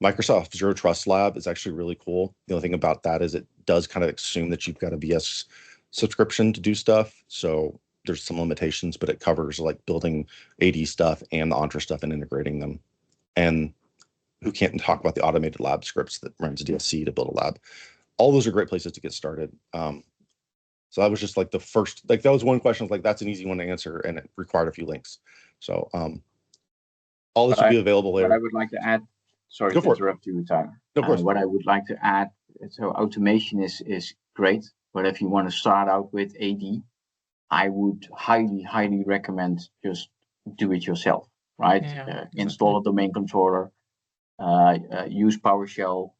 Microsoft Zero Trust Lab is actually really cool. The only thing about that is it does kind of assume that you've got a VS subscription to do stuff. So there's some limitations, but it covers like building AD stuff and the Entra stuff and integrating them. And who can't talk about the automated lab scripts that runs DSC to build a lab. All those are great places to get started. So that was just like the first, like that was one question, like that's an easy one to answer and it required a few links. So all this will be available there. What I would like to add, sorry to interrupt you, Tyler. No, of course. What I would like to add, so automation is great, but if you want to start out with AD, I would highly recommend just do it yourself, right? Yeah, install a domain controller, use PowerShell,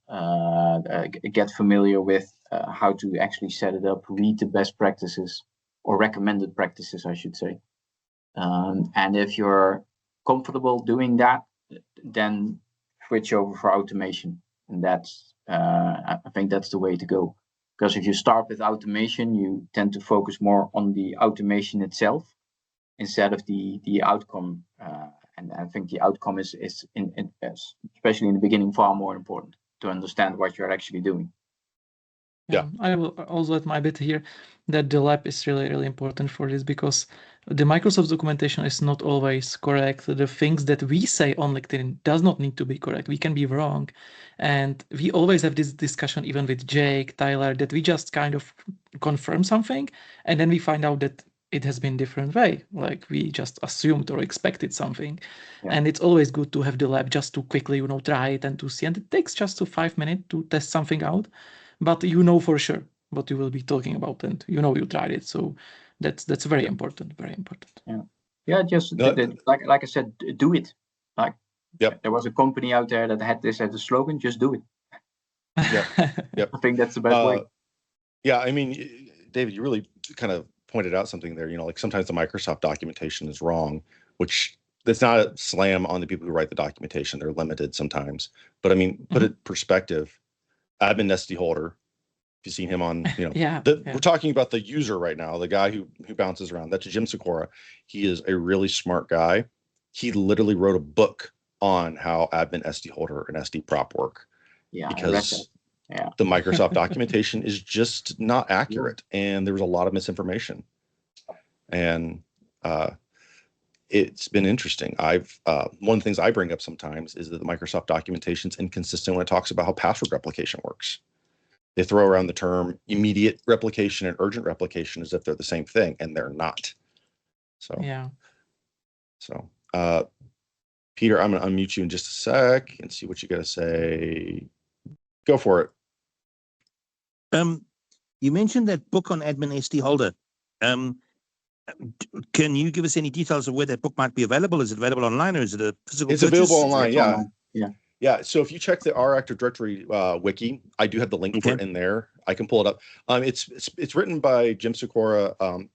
get familiar with how to actually set it up, read the best practices or recommended practices, I should say. And if you're comfortable doing that, then switch over for automation. And that's, I think that's the way to go. Because if you start with automation, you tend to focus more on the automation itself instead of the outcome. And I think the outcome is especially in the beginning, far more important to understand what you're actually doing. Yeah, I will also add my bit here that the lab is really important for this because the Microsoft documentation is not always correct. The things that we say on LinkedIn does not need to be correct. We can be wrong. And we always have this discussion, even with Jake, Tyler, that we just kind of confirm something and then we find out that it has been different way. Like we just assumed or expected something. Yeah. And it's always good to have the lab just to quickly, try it and to see. And it takes just 5 minutes to test something out. But you know for sure what you will be talking about, and you tried it. So that's very important. Very important. Yeah. Just like I said, do it. Like there was a company out there that had this as a slogan: "Just do it." Yep. I think that's the best way. Yeah, I mean, David, you really kind of pointed out something there. Like sometimes the Microsoft documentation is wrong, which that's not a slam on the people who write the documentation. They're limited sometimes. But I mean, put it in perspective. Admin SD holder. If you've seen him on, we're talking about the user right now, the guy who bounces around. That's Jim Sikora. He is a really smart guy. He literally wrote a book on how admin SD holder and SD prop work. Yeah, because the Microsoft documentation is just not accurate, and there was a lot of misinformation. And it's been interesting. One of the things I bring up sometimes is that the Microsoft documentation is inconsistent when it talks about how password replication works. They throw around the term immediate replication and urgent replication as if they're the same thing, and they're not. So Peter, I'm going to unmute you in just a sec and see what you got to say. Go for it. You mentioned that book on admin SD holder. Can you give us any details of where that book might be available? Is it available online, or is it a physical? It's purchase? available online. It's Yeah. online. Yeah. So if you check the R Active Directory wiki, I do have the link for it in there. I can pull it up. It's written by Jim Sikora. And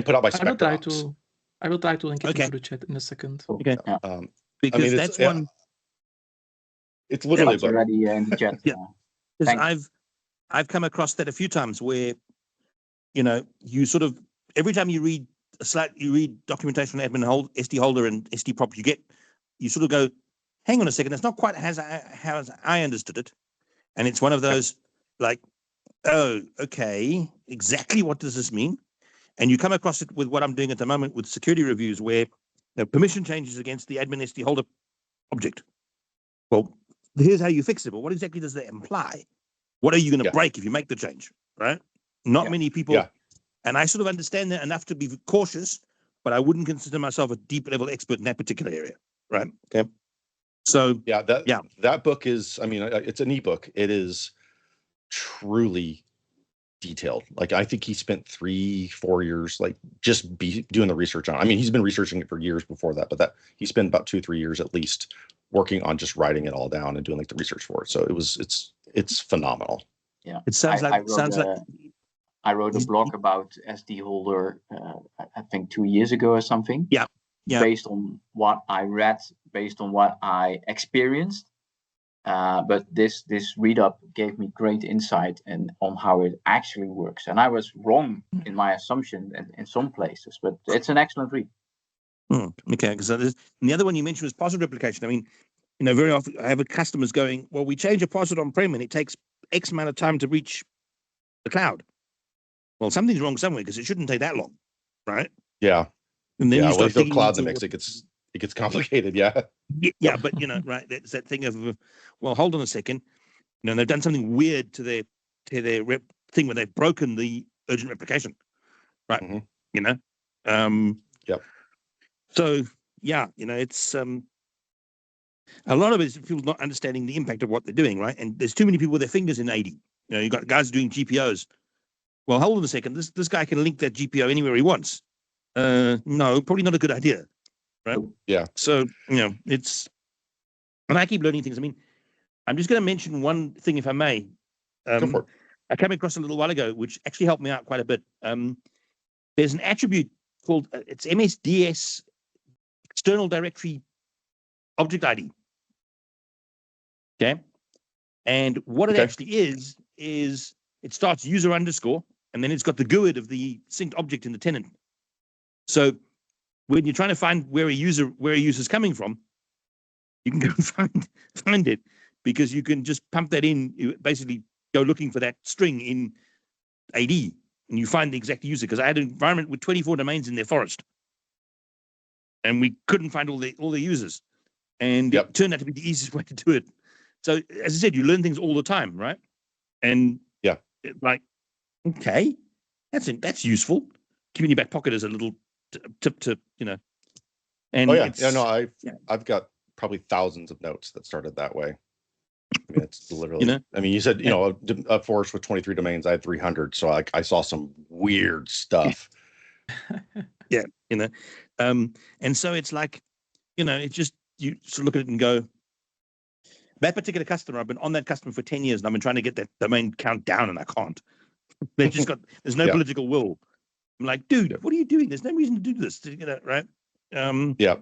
put out by SpectreOps. I will try to link it into the chat in a second. Okay. I Because mean, that's one. It's literally already in the chat. Because I've come across that a few times where, you sort of every time you read documentation on admin SD holder and SD prop, you sort of go, hang on a second, it's not quite how I understood it, and it's one of those like, oh, okay, exactly what does this mean? And you come across it with what I'm doing at the moment with security reviews, where permission changes against the admin SD holder object. Well, here's how you fix it, but what exactly does that imply? What are you going to break if you make the change, right? Not many people, and I sort of understand that enough to be cautious, but I wouldn't consider myself a deep level expert in that particular area, right? Okay. So that book is, I mean, it's an ebook. It is truly detailed. Like, I think he spent 3-4 years, like, just doing the research on it. I mean, he's been researching it for years before that, but he spent about 2-3 years at least working on just writing it all down and doing like the research for it. So it's phenomenal. Yeah, it sounds like I wrote a blog about SD holder, I think 2 years ago or something. Yeah. Based on what I read, based on what I experienced. But this read up gave me great insight on how it actually works. And I was wrong in my assumption in some places, but it's an excellent read. Okay, because the other one you mentioned was password replication. I mean, very often I have customers going, well, we change a password on-prem and it takes X amount of time to reach the cloud. Well, something's wrong somewhere, because it shouldn't take that long, right? Yeah. And then you start thinking cloud in the mix, it gets complicated. Yeah. Yeah, but right, that's that thing of, well, hold on a second. They've done something weird to their thing where they've broken the urgent replication, right? Mm-hmm. Yep. So it's a lot of it is people not understanding the impact of what they're doing, right? And there's too many people with their fingers in AD. You've got guys doing GPOs. Well, hold on a second. This guy can link that GPO anywhere he wants. No, probably not a good idea, right? Yeah. So it's, and I keep learning things. I mean, I'm just going to mention one thing, if I may. Go for it. I came across a little while ago, which actually helped me out quite a bit. There's an attribute called it's MSDS External Directory Object ID. Okay, and what it actually is it starts user underscore, and then it's got the GUID of the synced object in the tenant. So when you're trying to find where a user's coming from, you can go find it, because you can just pump that in. You basically go looking for that string in AD, and you find the exact user. Because I had an environment with 24 domains in their forest, and we couldn't find all the users, and it turned out to be the easiest way to do it. So as I said, you learn things all the time, right? And like, okay, that's useful. Keep in your back pocket as a little tip to And I've got probably thousands of notes that started that way. I mean, it's literally. I mean, you said a forest with 23 domains. I had 300, so I saw some weird stuff. And so it's like, it's just, you sort of look at it and go, that particular customer, I've been on that customer for 10 years, and I've been trying to get that domain count down, and I can't. There's no political will. I'm like, dude, what are you doing? There's no reason to do this. You know, right? Yeah.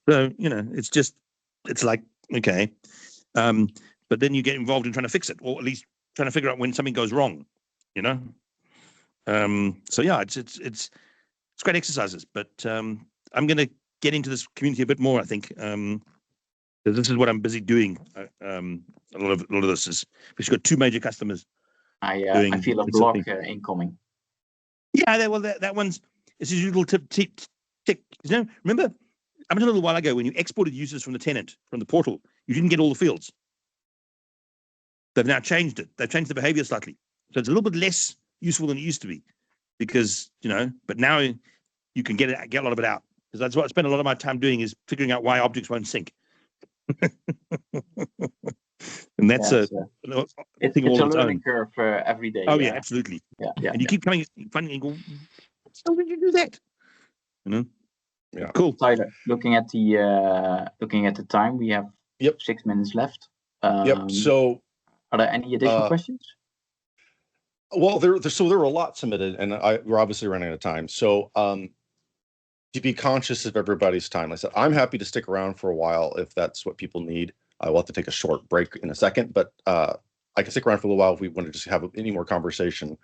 So, you know, it's like, okay. But then you get involved in trying to fix it, or at least trying to figure out when something goes wrong, you know? So yeah, it's great exercises, but I'm going to get into this community a bit more, I think. This is what I'm busy doing. A lot of this is, we've got 2 major customers. I feel a block incoming. Yeah, that one's, it's a usual tick. You know, remember, I mentioned a little while ago when you exported users from the tenant, from the portal, you didn't get all the fields. They've now changed it. They've changed the behavior slightly. So it's a little bit less useful than it used to be because, you know, but now you can get a lot of it out. Because that's what I spend a lot of my time doing is figuring out why objects won't sync. And that's it's a learning curve every day. Oh yeah, absolutely. Yeah. And you keep coming, finding and go, how did you do that? You know? Yeah. Cool. Tyler, looking at the time, we have 6 minutes left. So, are there any additional questions? Well, there were a lot submitted, and we're obviously running out of time. So, to be conscious of everybody's time, like I said, I'm happy to stick around for a while if that's what people need. I will have to take a short break in a second, but I can stick around for a little while if we want to just have any more conversation.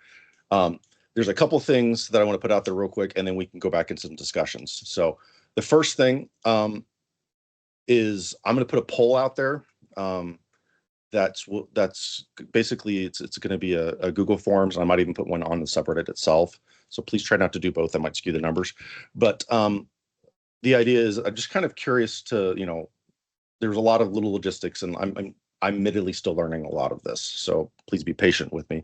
There's a couple things that I want to put out there real quick, and then we can go back into some discussions. So the first thing is I'm going to put a poll out there. That's basically it's going to be a Google Forms. I might even put one on the subreddit itself. So please try not to do both. That might skew the numbers. But the idea is I'm just kind of curious to, you know, there's a lot of little logistics, and I'm admittedly still learning a lot of this. So please be patient with me.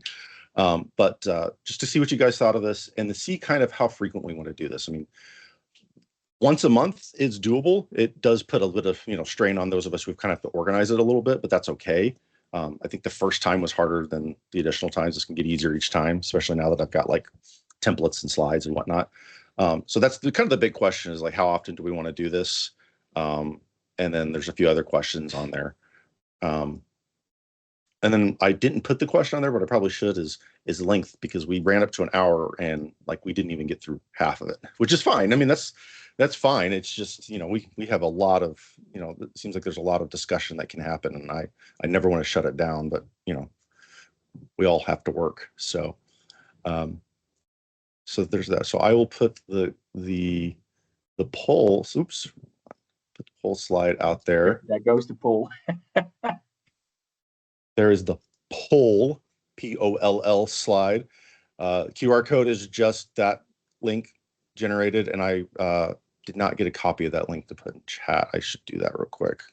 But just to see what you guys thought of this and to see kind of how frequent we want to do this. I mean, once a month is doable. It does put a bit of, you know, strain on those of us who kind of have to organize it a little bit, but that's okay. I think the first time was harder than the additional times. This can get easier each time, especially now that I've got like templates and slides and whatnot. So that's kind of the big question is like, how often do we want to do this? And then there's a few other questions on there. And then I didn't put the question on there, but I probably should, is length, because we ran up to an hour and like we didn't even get through half of it, which is fine. I mean, that's fine. It's just, you know, we have a lot of, you know, it seems like there's a lot of discussion that can happen, and I never want to shut it down, but you know, we all have to work. So so there's that. So I will put the poll, put the poll slide out there. There goes the poll. There is the poll, POLL slide. QR code is just that link generated, and I did not get a copy of that link to put in chat. I should do that real quick.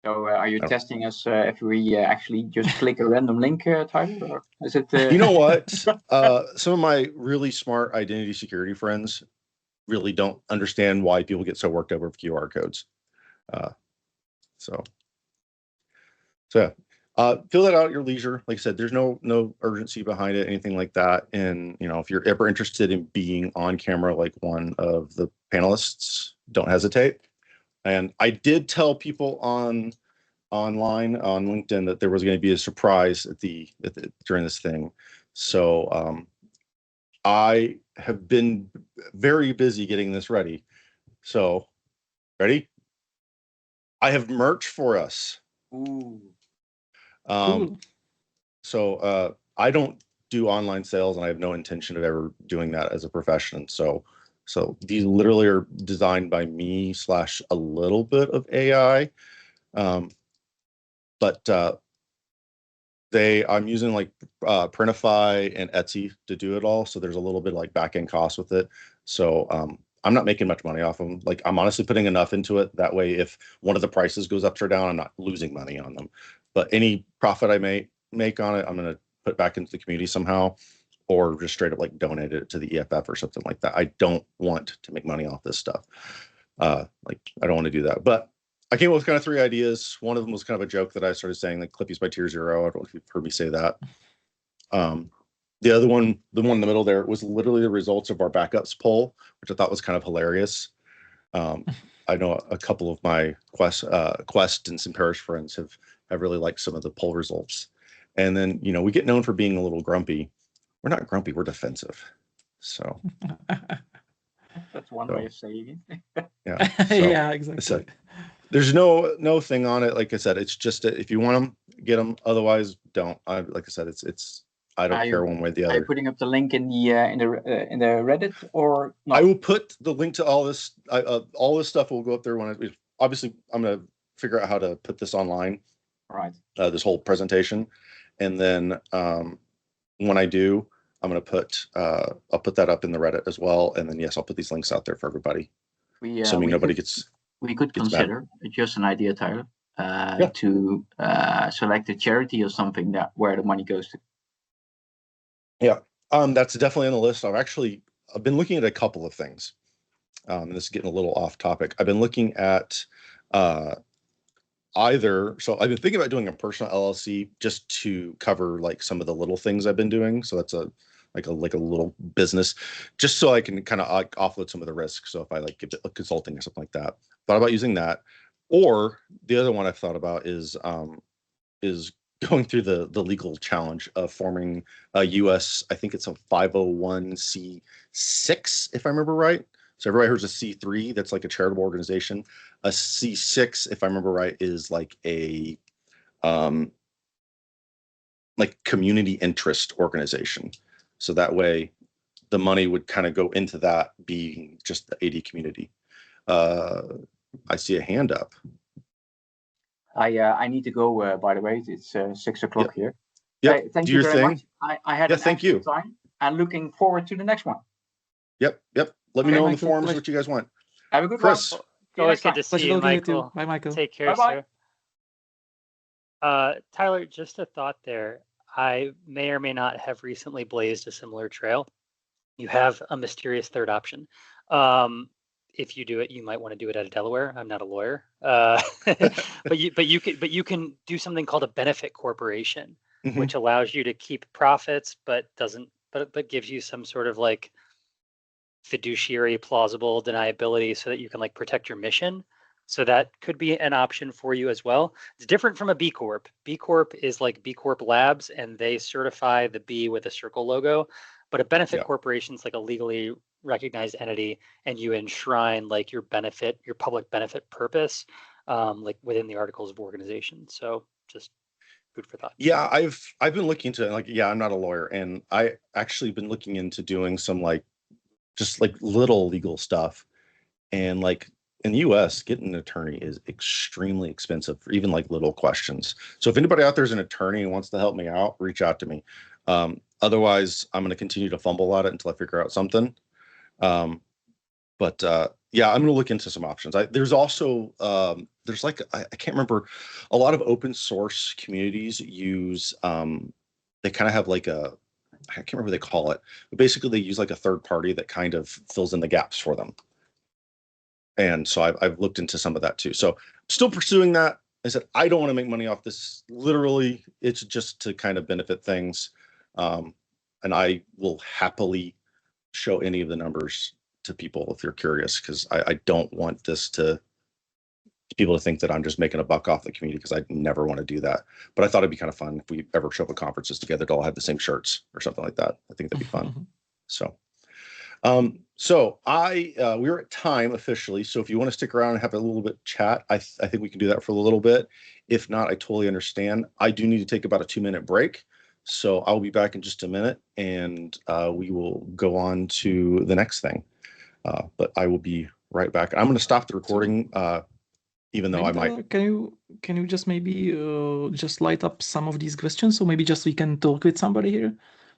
So are you testing us if we actually just click a random link, Tyler? Or is it? You know what? Some of my really smart identity security friends really don't understand why people get so worked over QR codes. So yeah, fill that out at your leisure. Like I said, there's no urgency behind it, anything like that. And you know, if you're ever interested in being on camera like one of the panelists, don't hesitate. And I did tell people online on LinkedIn that there was going to be a surprise during this thing. So I have been very busy getting this ready. So ready? I have merch for us. Ooh. So I don't do online sales, and I have no intention of ever doing that as a profession. So these literally are designed by me / a little bit of AI. But I'm using like Printify and Etsy to do it all. So there's a little bit like back end cost with it. So I'm not making much money off them. Like I'm honestly putting enough into it. That way, if one of the prices goes up or down, I'm not losing money on them. But any profit I make on it, I'm going to put back into the community somehow, or just straight up like donate it to the EFF or something like that. I don't want to make money off this stuff. Like I don't want to do that. But I came up with kind of 3 ideas. One of them was kind of a joke that I started saying, like Clippies by Tier 0. I don't know if you've heard me say that. The other one, the one in the middle there, was literally the results of our backups poll, which I thought was kind of hilarious. I know a couple of my Quest and some Parish friends have really liked some of the poll results. And then, you know, we get known for being a little grumpy. we're not grumpy, we're defensive. So That's one way of saying it. yeah. So, yeah, exactly. there's no thing on it. Like I said, it's just if you want them, get them. Otherwise, don't. Like I said, it's I don't care one way or the Are other. you putting up the link in the Reddit or not? I will put the link to all this. All this stuff will go up there when obviously I'm going to figure out how to put this online. Right. This whole presentation, and then when I do, I'm going to put I'll put that up in the Reddit as well, and then yes, I'll put these links out there for everybody. Assuming nobody gets. We could consider just an idea, Tyler, to select a charity or something where the money goes to. Yeah, that's definitely on the list. I've been looking at a couple of things. And this is getting a little off topic. I've been looking at so I've been thinking about doing a personal LLC just to cover like some of the little things I've been doing. So that's a little business, just so I can kind of offload some of the risk. So if I like give it consulting or something like that, thought about using that. Or the other one I've thought about is going through the legal challenge of forming a US, I think it's a 501c6, if I remember right. So everybody hears a C3, that's like a charitable organization. A C6, if I remember right, is like a like community interest organization. So that way the money would kind of go into that being just the AD community. I see a hand up. I need to go, by the way. It's 6 o'clock here. Yeah. Thank you very much. I had an excellent time and looking forward to the next one. Yep. Let me know in the forums what you guys want. Have a good Chris. one. Always good to see you, Michael. Bye, Michael. Take care, Bye-bye. sir. Tyler, just a thought there. I may or may not have recently blazed a similar trail. You have a mysterious third option. If you do it, you might want to do it out of Delaware. I'm not a lawyer, but you can do something called a benefit corporation, which allows you to keep profits, but gives you some sort of like fiduciary plausible deniability so that you can like protect your mission. So that could be an option for you as well. It's different from a B Corp. B Corp is like B Corp Labs, and they certify the B with a circle logo. But a benefit corporation is like a legally recognized entity, and you enshrine like your public benefit purpose, like within the articles of organization. So just food for thought. Yeah, I've been looking into I'm not a lawyer, and I actually been looking into doing some just little legal stuff, and like in the US, getting an attorney is extremely expensive for even like little questions. So if anybody out there is an attorney and wants to help me out, reach out to me. Otherwise, I'm going to continue to fumble at it until I figure out something. But I'm going to look into some options. There's also there's I can't remember, a lot of open source communities use they kind of have like I can't remember what they call it, but basically they use like a third party that kind of fills in the gaps for them. And so I've looked into some of that too. So I'm still pursuing that. I said, I don't want to make money off this. Literally, it's just to kind of benefit things. And I will happily show any of the numbers to people if you're curious, because I don't want people to think that I'm just making a buck off the community, because I never want to do that. But I thought it'd be kind of fun if we ever show up at conferences together to all have the same shirts or something like that. I think that'd be fun. So we're at time officially. So if you want to stick around and have a little bit chat, I think we can do that for a little bit. If not, I totally understand. I do need to take about a 2-minute break. So I'll be back in just a minute, and we will go on to the next thing. But I will be right back. I'm going to stop the recording, even though I might. Can you just maybe just light up some of these questions, so maybe just we can talk with somebody here,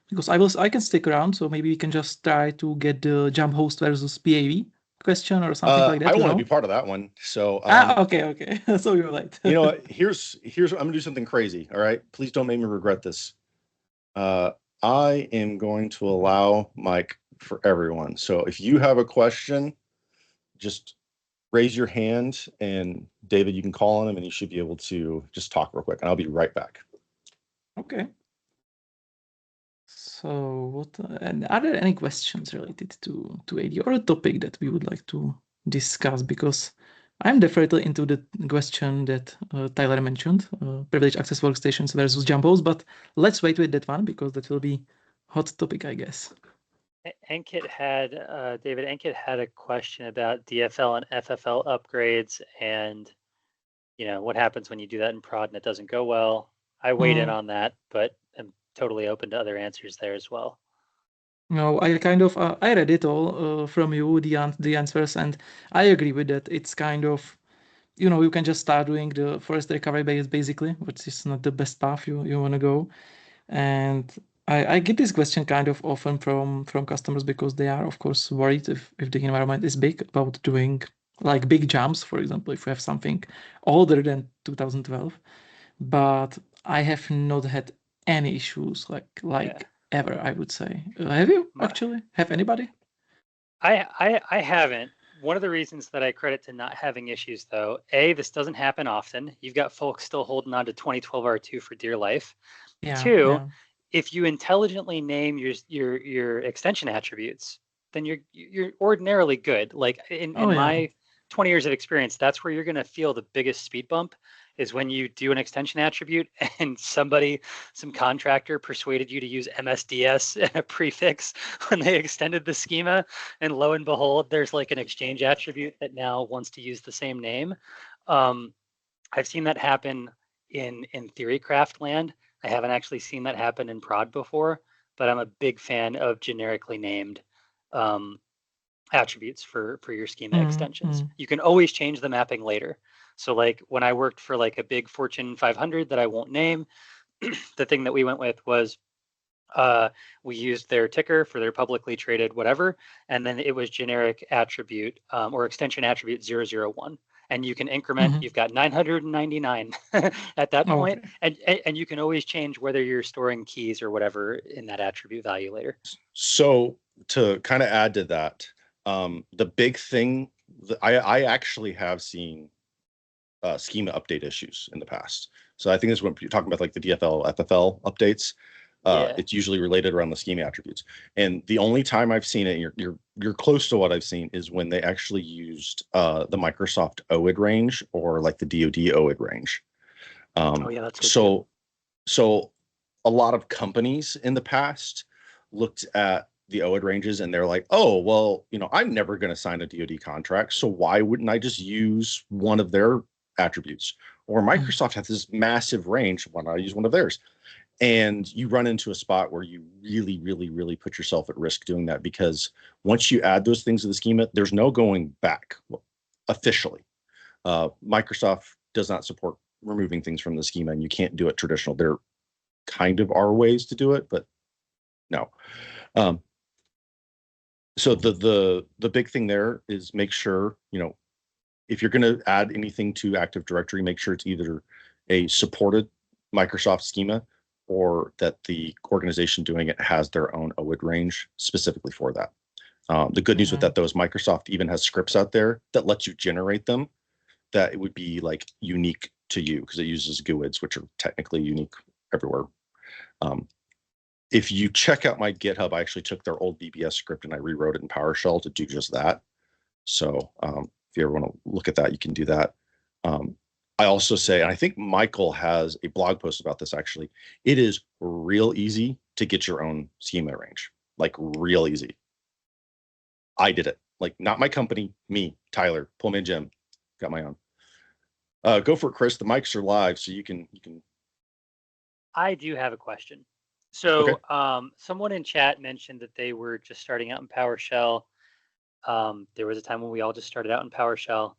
because I can stick around, so maybe we can just try to get the jump host versus PAV question or something like that. I want to be part of that one. So okay. So you're right. You know what? Here's I'm going to do something crazy. All right, please don't make me regret this. I am going to allow mic for everyone. So if you have a question, just raise your hand, and David, you can call on him, and you should be able to just talk real quick, and I'll be right back. Okay. So and are there any questions related to AD or a topic that we would like to discuss? Because I'm definitely into the question that Tyler mentioned, privileged access workstations versus jumpos, but let's wait with that one, because that will be hot topic, I guess. Ankit had David. Ankit had a question about DFL and FFL upgrades, and what happens when you do that in prod and it doesn't go well. I weighed in on that, but I'm totally open to other answers there as well. No, I kind of I read it all from you, the answers, and I agree with that. It's kind of, you can just start doing the first recovery base basically, which is not the best path you want to go. And I get this question kind of often from customers because they are, of course, worried if the environment is big about doing like big jumps, for example, if we have something older than 2012. But I have not had any issues like ever, I would say. Have you actually? Have anybody? I haven't. One of the reasons that I credit to not having issues, though, this doesn't happen often. You've got folks still holding on to 2012 R2 for dear life. Yeah, Two, if you intelligently name your extension attributes, then you're ordinarily good. Like in my 20 years of experience, that's where you're going to feel the biggest speed bump is when you do an extension attribute and some contractor persuaded you to use MSDS and a prefix when they extended the schema, and lo and behold, there's like an exchange attribute that now wants to use the same name. I've seen that happen in theorycraft land. I haven't actually seen that happen in prod before, but I'm a big fan of generically named attributes for your schema extensions. You can always change the mapping later. So like when I worked for like a big Fortune 500 that I won't name, the thing that we went with was we used their ticker for their publicly traded whatever, and then it was generic attribute or extension attribute 001. And you can increment, you've got 999 at that point, and you can always change whether you're storing keys or whatever in that attribute value later. So to kind of add to that, the big thing, I actually have seen schema update issues in the past. So I think this is when you're talking about like the DFL, FFL updates. It's usually related around the schema attributes. And the only time I've seen it, you're close to what I've seen, is when they actually used the Microsoft OID range or like the DoD OID range. That's good. So a lot of companies in the past looked at the OID ranges and they're like, oh, well, I'm never going to sign a DoD contract, so why wouldn't I just use one of their attributes? Or Microsoft has this massive range, why not use one of theirs? And you run into a spot where you really, really, really put yourself at risk doing that, because once you add those things to the schema, there's no going back officially. Microsoft does not support removing things from the schema, and you can't do it traditional. There kind of are ways to do it, but no. So the big thing there is make sure, if you're going to add anything to Active Directory, make sure it's either a supported Microsoft schema or that the organization doing it has their own OID range specifically for that. The good news with that, though, is Microsoft even has scripts out there that lets you generate them that it would be like unique to you, because it uses GUIDs, which are technically unique everywhere. If you check out my GitHub, I actually took their old BBS script and I rewrote it in PowerShell to do just that. So if you ever want to look at that, you can do that. I also say, and I think Michael has a blog post about this actually, it is real easy to get your own schema range, like real easy. I did it, like not my company, me, Tyler, Pullman Jim, got my own. Go for it, Chris. The mics are live, so you can. I do have a question. So someone in chat mentioned that they were just starting out in PowerShell. There was a time when we all just started out in PowerShell.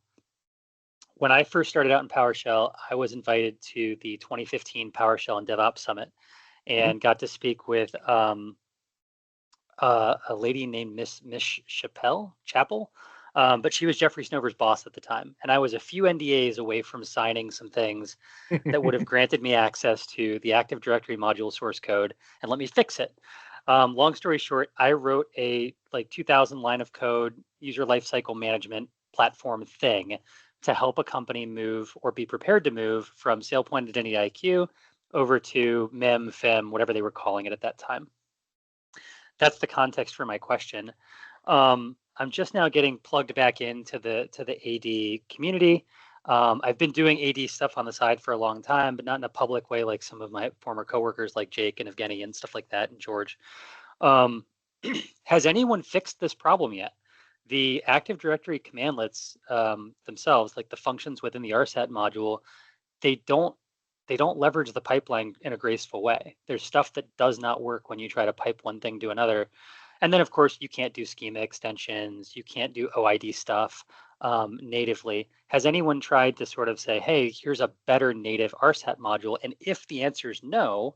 When I first started out in PowerShell, I was invited to the 2015 PowerShell and DevOps Summit and got to speak with a lady named Miss Chapel, but she was Jeffrey Snover's boss at the time. And I was a few NDAs away from signing some things that would have granted me access to the Active Directory module source code and let me fix it. Long story short, I wrote a 2,000 line of code user lifecycle management platform thing to help a company move or be prepared to move from SailPoint Identity IQ over to MEM, FEM, whatever they were calling it at that time. That's the context for my question. I'm just now getting plugged back into the AD community. I've been doing AD stuff on the side for a long time, but not in a public way like some of my former coworkers like Jake and Evgeny and stuff like that, and George. Has anyone fixed this problem yet? The Active Directory commandlets themselves, like the functions within the RSAT module, they don't leverage the pipeline in a graceful way. There's stuff that does not work when you try to pipe one thing to another. And then, of course, you can't do schema extensions. You can't do OID stuff natively. Has anyone tried to sort of say, hey, here's a better native RSAT module? And if the answer is no,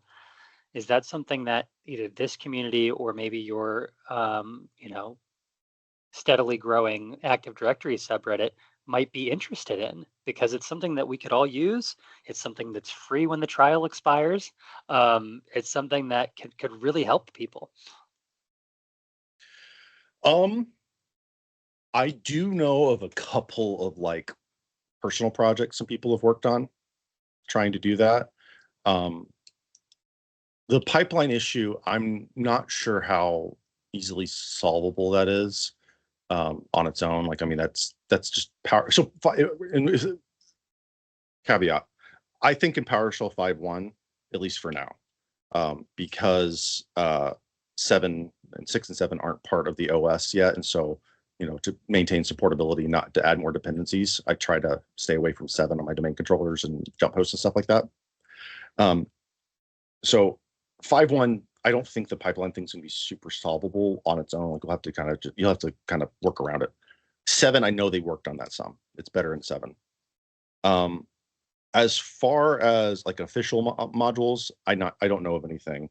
is that something that either this community or maybe your, steadily growing Active Directory subreddit might be interested in? Because it's something that we could all use. It's something that's free when the trial expires. It's something that could really help people. I do know of a couple of like personal projects some people have worked on trying to do that. The pipeline issue, I'm not sure how easily solvable that is on its own. Like, I mean, that's just power. So, caveat, I think in PowerShell 5.1, at least for now, because 7 and 6 and 7 aren't part of the OS yet, and so to maintain supportability, not to add more dependencies, I try to stay away from 7 on my domain controllers and jump hosts and stuff like that. So 5.1, I don't think the pipeline thing's gonna be super solvable on its own. Like you'll have to kind of work around it. 7, I know they worked on that some. It's better in 7. As far as like official modules, I don't know of anything.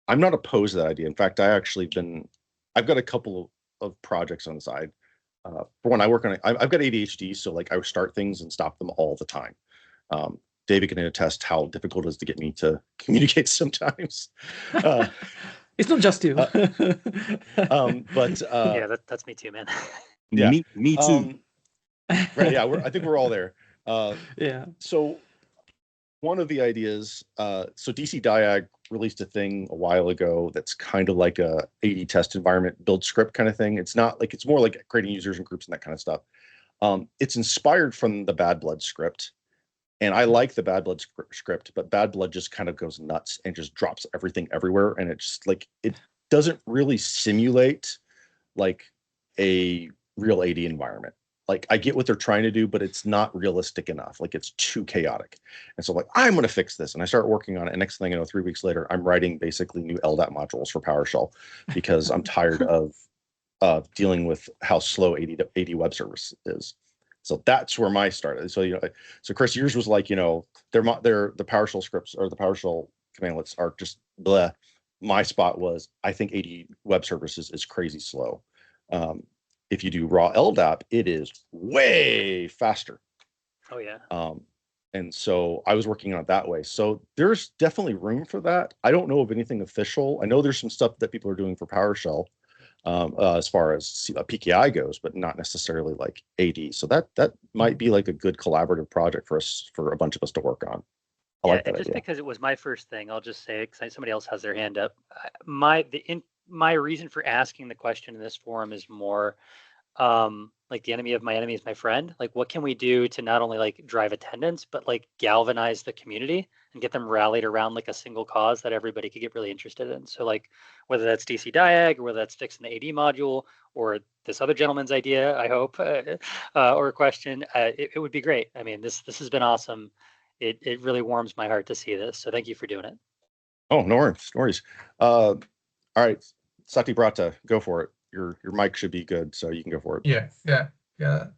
I'm not opposed to that idea. In fact, I've got a couple of projects on the side. For when I work on it, I've got ADHD, so like I start things and stop them all the time. David can attest how difficult it is to get me to communicate sometimes. It's not just you. But yeah, that's me too, man. Yeah, me too. Right. Yeah, I think we're all there. Yeah. So one of the ideas, so DC Diag released a thing a while ago that's kind of like a AD test environment build script kind of thing. It's not like, it's more like creating users and groups and that kind of stuff. It's inspired from the Bad Blood script. And I like the Bad Blood script, but Bad Blood just kind of goes nuts and just drops everything everywhere. And it's just like, it doesn't really simulate like a real AD environment. Like I get what they're trying to do, but it's not realistic enough. Like it's too chaotic. And so like, I'm going to fix this. And I start working on it. And next thing you know, 3 weeks later, I'm writing basically new LDAP modules for PowerShell because I'm tired of dealing with how slow AD web service is. So that's where my started. So, so Chris, yours was like, the PowerShell scripts or the PowerShell commandlets are just bleh. My spot was, I think AD web services is crazy slow. If you do raw LDAP, it is way faster. Oh yeah. And so I was working on it that way. So there's definitely room for that. I don't know of anything official. I know there's some stuff that people are doing for PowerShell as far as PKI goes, but not necessarily like AD. So that might be like a good collaborative project for a bunch of us to work on. I like that and just idea. because it was my first thing, I'll just say it because somebody else has their hand up. My reason for asking the question in this forum is more like the enemy of my enemy is my friend. Like, what can we do to not only like drive attendance, but like galvanize the community and get them rallied around like a single cause that everybody could get really interested in? So like whether that's DC Diag or whether that's fixing the AD module or this other gentleman's idea, I hope, or a question, it would be great. I mean, this has been awesome. It really warms my heart to see this. So thank you for doing it. Oh, no worries. All right, Sati Brata, go for it. Your mic should be good, so you can go for it. Yeah.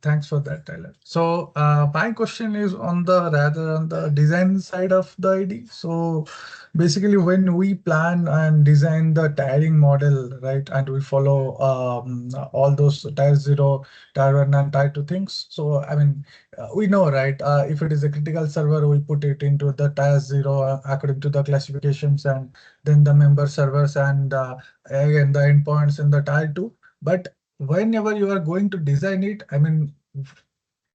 Thanks for that, Tyler. So my question is on the design side of the ID. So basically, when we plan and design the tiering model, right, and we follow all those tier 0, tier 1, and tier 2 things. So I mean, we know, right? If it is a critical server, we put it into the tier 0 according to the classifications, and then the member servers, and again the endpoints in the tier 2. But whenever you are going to design it, I mean,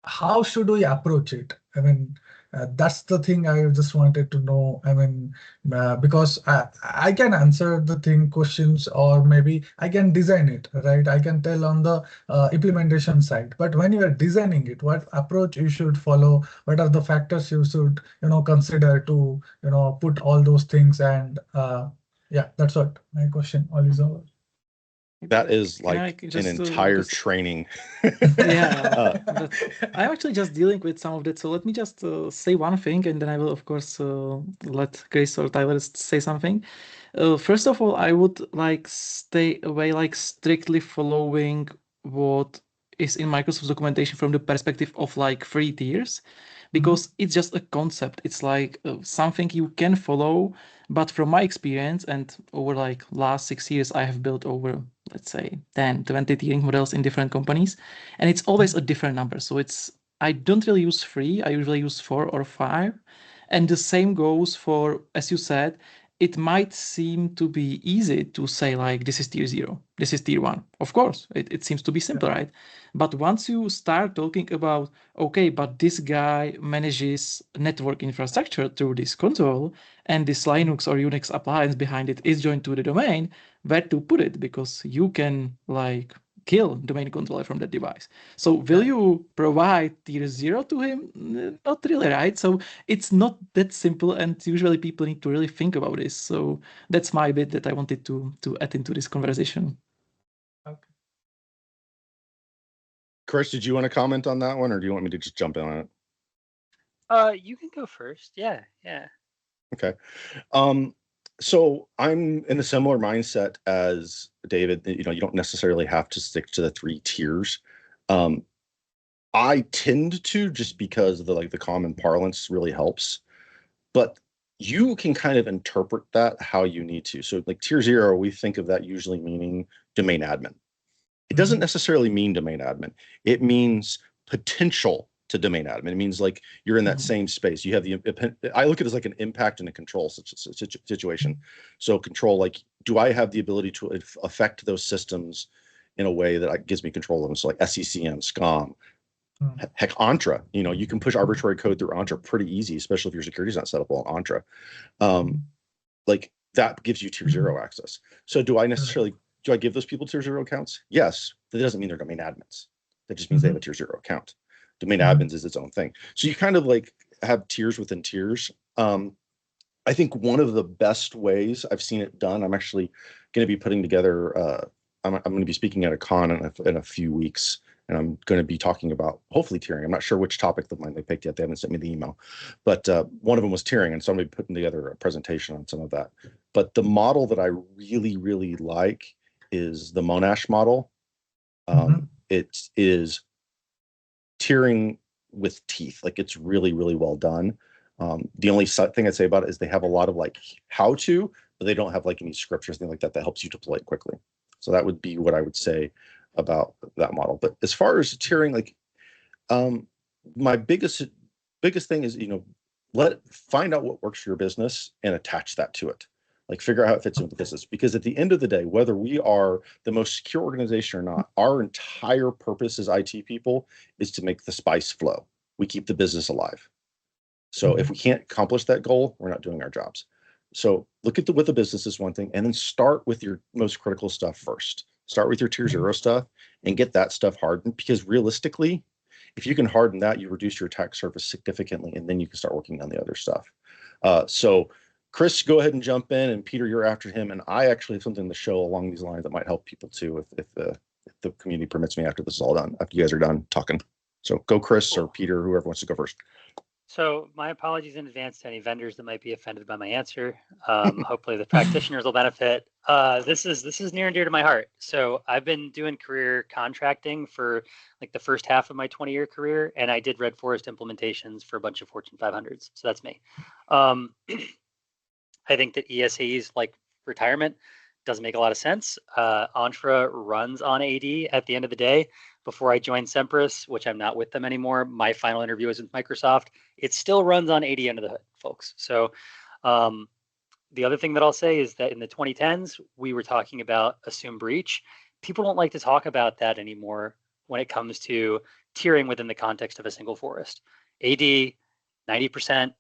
how should we approach it? I mean, That's the thing I just wanted to know. I mean, because I can answer the questions, or maybe I can design it, right? I can tell on the implementation side. But when you are designing it, what approach you should follow? What are the factors you should, consider to, put all those things? And yeah, that's what my question all is over. That is Can I like an just, entire because- training. Yeah, but I'm actually just dealing with some of that. So let me just say one thing, and then I will, of course, let Chris or Tyler say something. First of all, I would like stay away like strictly following what is in Microsoft's documentation from the perspective of like 3 tiers, because it's just a concept. It's like something you can follow, but from my experience and over like last 6 years, I have built over, let's say, 10, 20 tiering models in different companies, and it's always a different number. So I don't really use 3, I usually use 4 or 5. And the same goes for, as you said, it might seem to be easy to say like, this is tier 0, this is tier 1. Of course, it seems to be simple, right? But once you start talking about, okay, but this guy manages network infrastructure through this console, and this Linux or Unix appliance behind it is joined to the domain, where to put it? Because you can like kill domain controller from that device. So will you provide tier 0 to him? Not really, right? So it's not that simple, and usually people need to really think about this. So that's my bit that I wanted to add into this conversation. Okay. Chris, did you want to comment on that one, or do you want me to just jump in on it? You can go first. Yeah. Okay. So I'm in a similar mindset as David. You don't necessarily have to stick to the 3 tiers. I tend to, just because the common parlance really helps, but you can kind of interpret that how you need to. So like tier 0, we think of that usually meaning domain admin. It doesn't necessarily mean domain admin. It means potential to domain admin. It means like you're in that same space. You have I look at it as like an impact and a control situation. So control, like, do I have the ability to affect those systems in a way that gives me control of them? So like SCCM, SCOM, heck, Entra. You can push arbitrary code through Entra pretty easy, especially if your security is not set up on Entra. Like that gives you tier 0 access. So do I give those people tier 0 accounts? Yes. That doesn't mean they're domain admins. That just means they have a tier 0 account. Domain admins is its own thing. So you kind of like have tiers within tiers. I think one of the best ways I've seen it done, I'm actually going to be putting together, I'm going to be speaking at a con in a few weeks, and I'm going to be talking about hopefully tiering. I'm not sure which topic of mine they picked yet. They haven't sent me the email, but one of them was tiering, and so I'm going to be putting together a presentation on some of that. But the model that I really, really like is the Monash model. It is tiering with teeth. Like, it's really, really well done. The only thing I'd say about it is they have a lot of like how to, but they don't have like any scripts or anything like that that helps you deploy it quickly. So that would be what I would say about that model. But as far as tiering, like, my biggest thing is, find out what works for your business and attach that to it. Like, figure out how it fits into the business. Because at the end of the day, whether we are the most secure organization or not, our entire purpose as IT people is to make the spice flow. We keep the business alive. So if we can't accomplish that goal, we're not doing our jobs. So look at what the business is, one thing, and then start with your most critical stuff first. Start with your tier 0 stuff and get that stuff hardened, because realistically, if you can harden that, you reduce your attack surface significantly, and then you can start working on the other stuff. So Chris, go ahead and jump in, and Peter, you're after him. And I actually have something to show along these lines that might help people too, if the community permits me, after this is all done, after you guys are done talking. So go, Chris or Peter, whoever wants to go first. So my apologies in advance to any vendors that might be offended by my answer. Hopefully the practitioners will benefit. This is near and dear to my heart. So I've been doing career contracting for like the first half of my 20-year career, and I did Red Forest implementations for a bunch of Fortune 500s. So that's me. I think that ESA's like retirement doesn't make a lot of sense. Entra runs on AD at the end of the day. Before I joined Sempris, which I'm not with them anymore, my final interview was with Microsoft. It still runs on AD under the hood, folks. So the other thing that I'll say is that in the 2010s, we were talking about assume breach. People don't like to talk about that anymore when it comes to tiering within the context of a single forest. AD 90%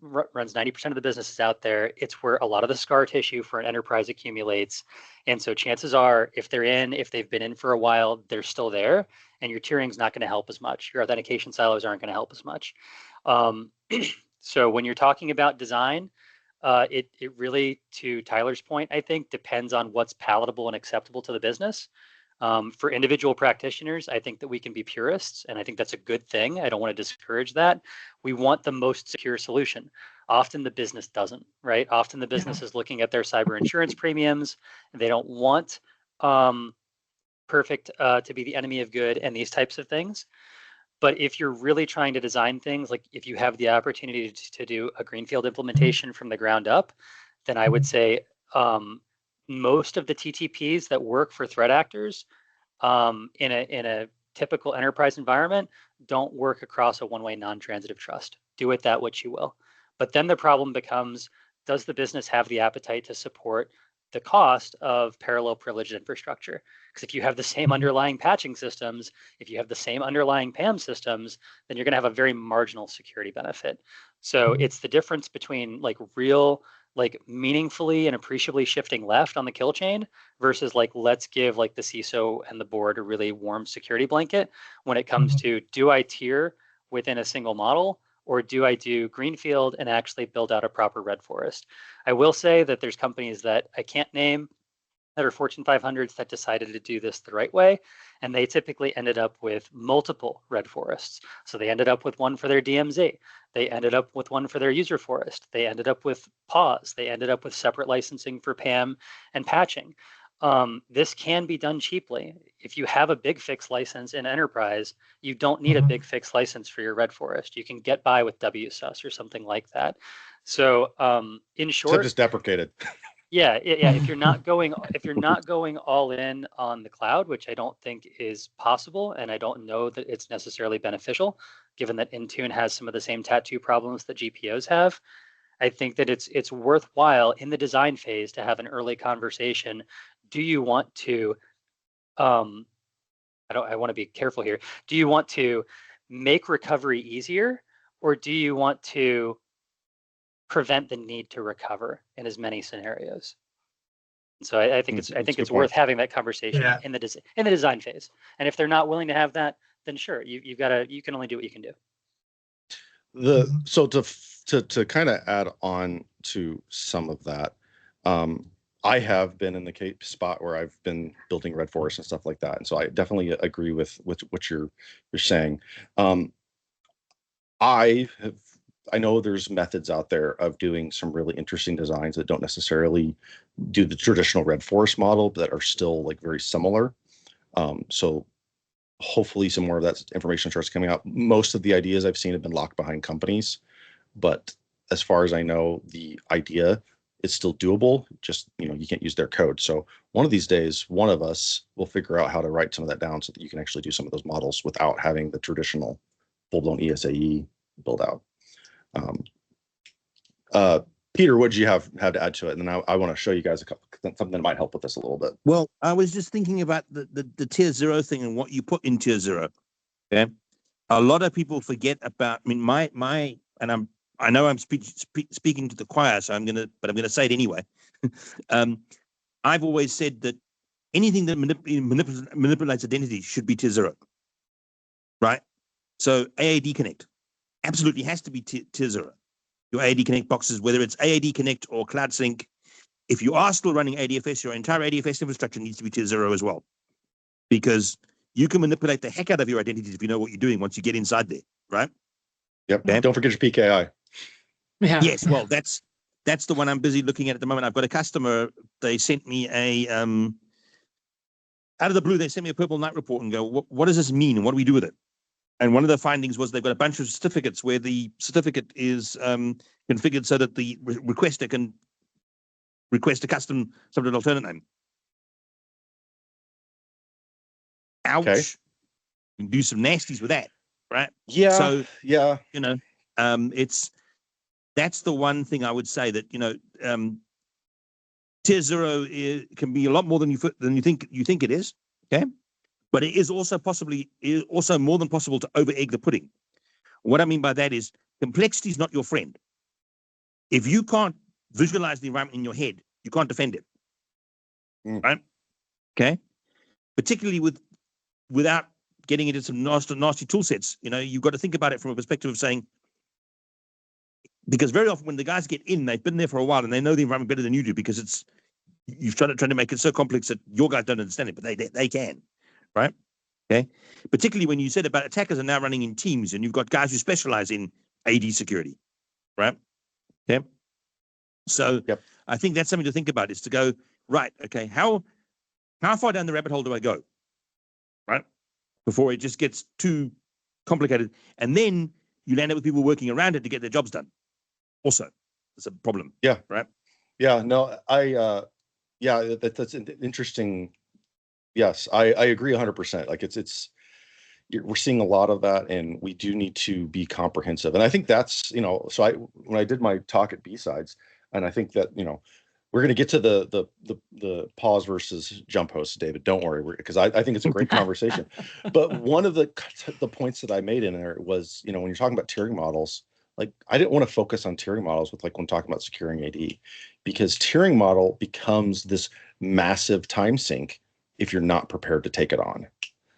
runs 90% of the businesses out there. It's where a lot of the scar tissue for an enterprise accumulates. And so chances are, if they've been in for a while, they're still there, and your tiering is not going to help as much. Your authentication silos aren't going to help as much. So when you're talking about design, it really, to Tyler's point, I think, depends on what's palatable and acceptable to the business. For individual practitioners, I think that we can be purists, and I think that's a good thing. I don't want to discourage that. We want the most secure solution. Often the business doesn't, right? Often the business is looking at their cyber insurance premiums. They don't want perfect to be the enemy of good and these types of things. But if you're really trying to design things, like if you have the opportunity to do a greenfield implementation from the ground up, then I would say most of the TTPs that work for threat actors in a typical enterprise environment don't work across a one-way non-transitive trust. Do with that what you will. But then the problem becomes, does the business have the appetite to support the cost of parallel privileged infrastructure? Because if you have the same underlying patching systems, if you have the same underlying PAM systems, then you're going to have a very marginal security benefit. So it's the difference between like real, like meaningfully and appreciably shifting left on the kill chain versus like, let's give like the CISO and the board a really warm security blanket when it comes to, do I tier within a single model, or do I do greenfield and actually build out a proper red forest? I will say that there's companies that I can't name that are Fortune 500s that decided to do this the right way, and they typically ended up with multiple red forests. So they ended up with one for their DMZ. They ended up with one for their user forest. They ended up with PAWS. They ended up with separate licensing for PAM and patching. This can be done cheaply. If you have a big fix license in enterprise, you don't need a big fix license for your red forest. You can get by with WSUS or something like that. So in short, just deprecated. Yeah. If you're not going all in on the cloud, which I don't think is possible, and I don't know that it's necessarily beneficial, given that Intune has some of the same tattoo problems that GPOs have, I think that it's worthwhile in the design phase to have an early conversation. Do you want to? I want to be careful here. Do you want to make recovery easier, or do you want to prevent the need to recover in as many scenarios? And so I think it's worth having that conversation in the design phase. And if they're not willing to have that, then sure, you can only do what you can do. So to kind of add on to some of that, I have been in the spot where I've been building red forest and stuff like that, and so I definitely agree with what you're saying. I know there's methods out there of doing some really interesting designs that don't necessarily do the traditional red forest model, but that are still like very similar. So hopefully some more of that information starts coming out. Most of the ideas I've seen have been locked behind companies, but as far as I know, the idea is still doable. Just, you can't use their code. So one of these days, one of us will figure out how to write some of that down so that you can actually do some of those models without having the traditional full-blown ESAE build out. Peter, what did you have to add to it? And then I want to show you guys something that might help with this a little bit. Well, I was just thinking about the tier 0 thing and what you put in tier 0. Okay, a lot of people forget about. I mean, I know I'm speaking to the choir, so I'm gonna say it anyway. I've always said that anything that manipulates identity should be tier 0, right? So AAD Connect absolutely has to be tier 0. Your AAD Connect boxes, whether it's AAD Connect or Cloud Sync, if you are still running ADFS, your entire ADFS infrastructure needs to be tier 0 as well, because you can manipulate the heck out of your identities if you know what you're doing once you get inside there, right? Yep. Okay. Don't forget your PKI. Yeah. Yes. Well, that's the one I'm busy looking at the moment. I've got a customer. They sent me a out of the blue. They sent me a purple night report and go, what does this mean? And what do we do with it? And one of the findings was they've got a bunch of certificates where the certificate is configured so that the requester can request a custom subnet alternate name. Ouch. Okay. You can do some nasties with that, right? Yeah. So, yeah. That's the one thing I would say that, tier 0 can be a lot more than you think it is. Okay. But it is also more than possible to over egg the pudding. What I mean by that is complexity is not your friend. If you can't visualize the environment in your head, you can't defend it. Right? Okay. Particularly without getting into some nasty tool sets, you've got to think about it from a perspective of saying, because very often when the guys get in, they've been there for a while and they know the environment better than you do, because you've tried to make it so complex that your guys don't understand it, but they can, right? Okay. Particularly when you said about attackers are now running in teams and you've got guys who specialize in AD security, right? Okay. So I think that's something to think about, is to go, right, okay, how far down the rabbit hole do I go, right? Before it just gets too complicated. And then you land up with people working around it to get their jobs done. Also, it's a problem. Yeah. Right. Yeah. No, that's an interesting. Yes, I agree 100%. Like we're seeing a lot of that, and we do need to be comprehensive. And I think that's, so when I did my talk at B-Sides, and I think that, we're going to get to the pause versus jump hosts, David. Don't worry, because I think it's a great conversation. But one of the points that I made in there was, when you're talking about tiering models, like I didn't want to focus on tiering models with when talking about securing AD, because tiering model becomes this massive time sink if you're not prepared to take it on.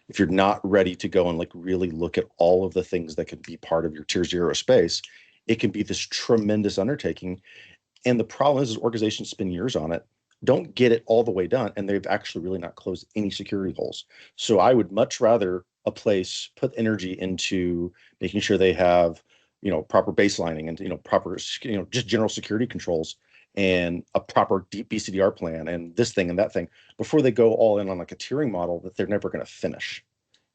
If you're not ready to go and really look at all of the things that could be part of your tier 0 space, it can be this tremendous undertaking. And the problem is organizations spend years on it, don't get it all the way done, and they've actually really not closed any security holes. So I would much rather a place put energy into making sure they have, proper baselining and, proper, just general security controls and a proper deep BCDR plan and this thing and that thing before they go all in on a tiering model that they're never going to finish.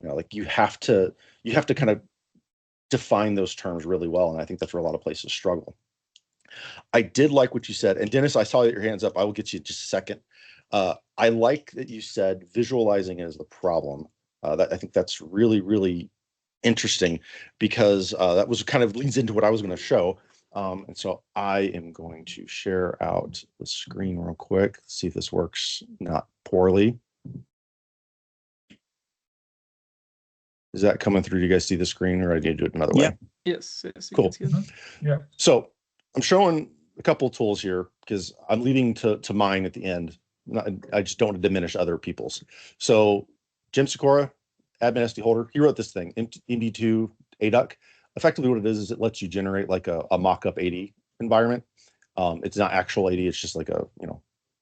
You have to kind of define those terms really well. And I think that's where a lot of places struggle. I did like what you said. And Dennis, I saw your hands up. I will get you in just a second. I like that you said visualizing is the problem. I think that's really, really interesting, because that was kind of leads into what I was going to show. And so I am going to share out the screen real quick, see if this works not poorly. Is that coming through? Do you guys see the screen, or I need to do it another way? Yes. Cool. Yeah. So I'm showing a couple of tools here because I'm leading to mine at the end. I just don't want to diminish other people's. So Jim Sikora, admin SD holder, he wrote this thing, MD2 ADUC. Effectively what it is it lets you generate like a mock-up AD environment. It's not actual AD, it's just like a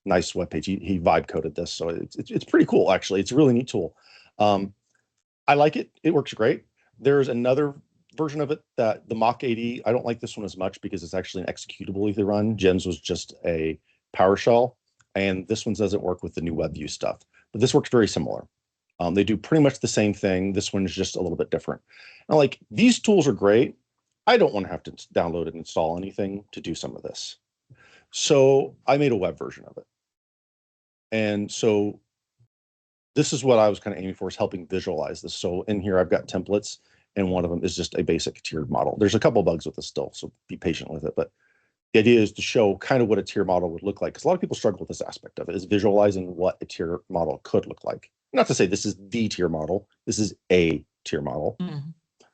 nice web page. He vibe coded this, so it's pretty cool actually. It's a really neat tool. I like it. It works great. There's another version of it that the mock AD, I don't like this one as much because it's actually an executable they run. Jim's was just a PowerShell, and this one doesn't work with the new WebView stuff, but this works very similar. They do pretty much the same thing. This one's just a little bit different. And these tools are great. I don't want to have to download and install anything to do some of this. So I made a web version of it. And so this is what I was kind of aiming for, is helping visualize this. So in here, I've got templates, and one of them is just a basic tiered model. There's a couple of bugs with this still, so be patient with it. But the idea is to show kind of what a tier model would look like, because a lot of people struggle with this aspect of it, is visualizing what a tier model could look like. Not to say this is the tier model, this is a tier model. Mm-hmm.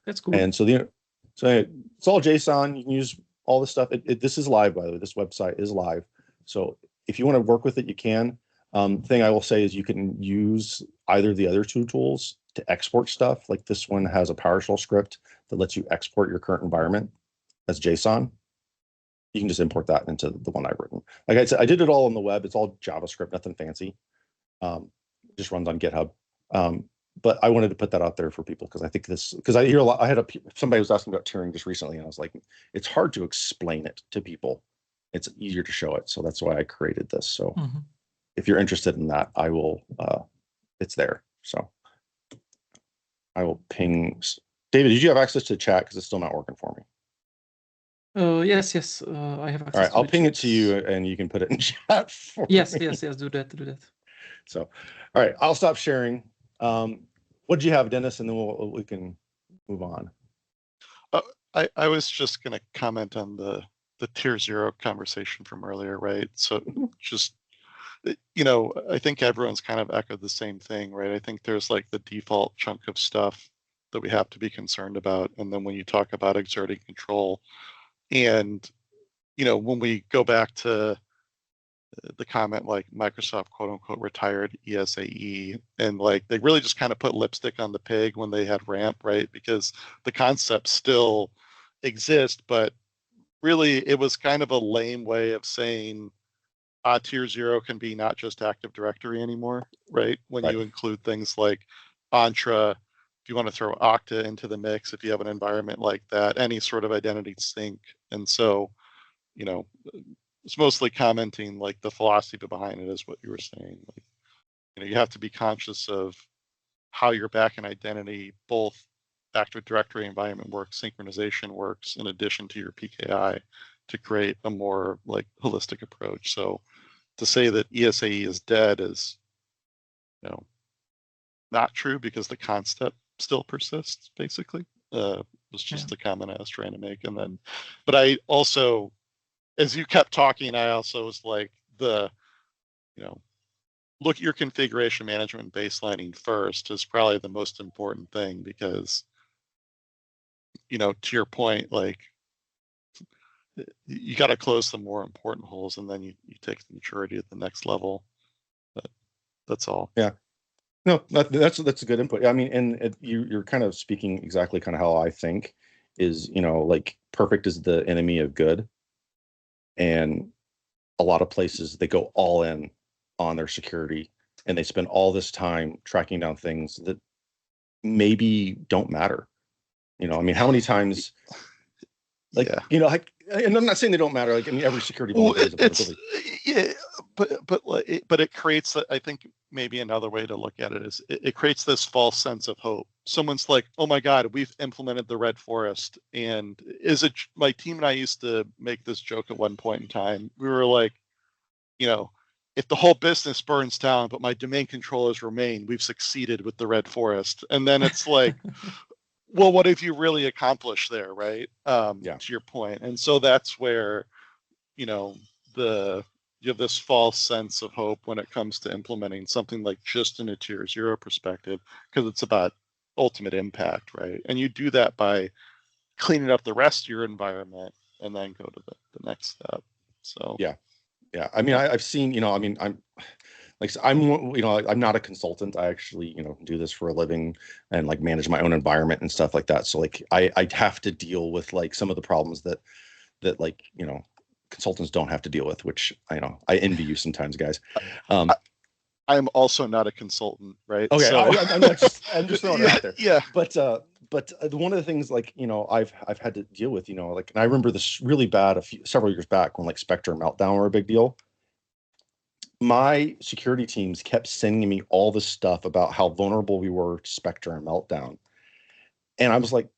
That's cool. And so it's all JSON. You can use all this stuff. This is live, by the way. This website is live. So if you want to work with it, you can. Thing I will say is you can use either the other two tools to export stuff. Like this one has a PowerShell script that lets you export your current environment as JSON. You can just import that into the one I've written. Like I said, I did it all on the web. It's all JavaScript, nothing fancy. Just runs on GitHub. But I wanted to put that out there for people because I think because I hear a lot. I had somebody was asking about tiering just recently, and I was like, it's hard to explain it to people. It's easier to show it. So that's why I created this. So if you're interested in that, I will, it's there. So I will ping. David, did you have access to chat? Because it's still not working for me. Yes, I have access. All right, I'll ping it to you, and you can put it in chat for me. Yes, do that. So, all right, I'll stop sharing. What did you have, Dennis? And then we can move on. I was just going to comment on the tier 0 conversation from earlier, right? So just, I think everyone's kind of echoed the same thing, right? I think there's like the default chunk of stuff that we have to be concerned about. And then when you talk about exerting control, and when we go back to the comment like Microsoft quote unquote retired ESAE, and like they really just kind of put lipstick on the pig when they had RAMP, right? Because the concepts still exist, but really it was kind of a lame way of saying tier 0 can be not just Active Directory anymore, right? When you include things like Entra, if you want to throw Okta into the mix, if you have an environment like that, any sort of identity sync. And so, it's mostly commenting like the philosophy behind it is what you were saying. Like, you have to be conscious of how your backend identity, both Active Directory environment works, synchronization works, in addition to your PKI, to create a more like holistic approach. So to say that ESAE is dead is, not true, because the concept still persists, basically. Was just the comment I was trying to make. And then, but I also, as you kept talking, I also was like, look at your configuration management baselining first is probably the most important thing, because, to your point, like, you got to close the more important holes, and then you take the maturity at the next level. But that's all. Yeah. No, that's a good input. I mean, and you're kind of speaking exactly kind of how I think is, like perfect is the enemy of good. And a lot of places, they go all in on their security, and they spend all this time tracking down things that maybe don't matter. I mean, how many times, like, and I'm not saying they don't matter. Like, I mean, every security vulnerability is a vulnerability. But it creates, I think maybe another way to look at it is it creates this false sense of hope. Someone's like, oh my God, we've implemented the red forest. And my team and I used to make this joke at one point in time. We were like, if the whole business burns down, but my domain controllers remain, we've succeeded with the red forest. And then it's like, well, what have you really accomplished there, right? To your point. And so that's where, you have this false sense of hope when it comes to implementing something like just in a tier 0 perspective, because it's about ultimate impact, right? And you do that by cleaning up the rest of your environment and then go to the next step. So yeah. I mean, I've seen, I mean, I'm not a consultant. I actually, do this for a living and like manage my own environment and stuff like that. So like I have to deal with like some of the problems that like, consultants don't have to deal with, which I envy you sometimes, guys. I'm also not a consultant, right? Okay, so I'm just throwing it out there. Yeah. But one of the things, like, I've had to deal with, like, and I remember this really bad several years back when like Spectre and Meltdown were a big deal. My security teams kept sending me all this stuff about how vulnerable we were to Spectre and Meltdown, and I was like,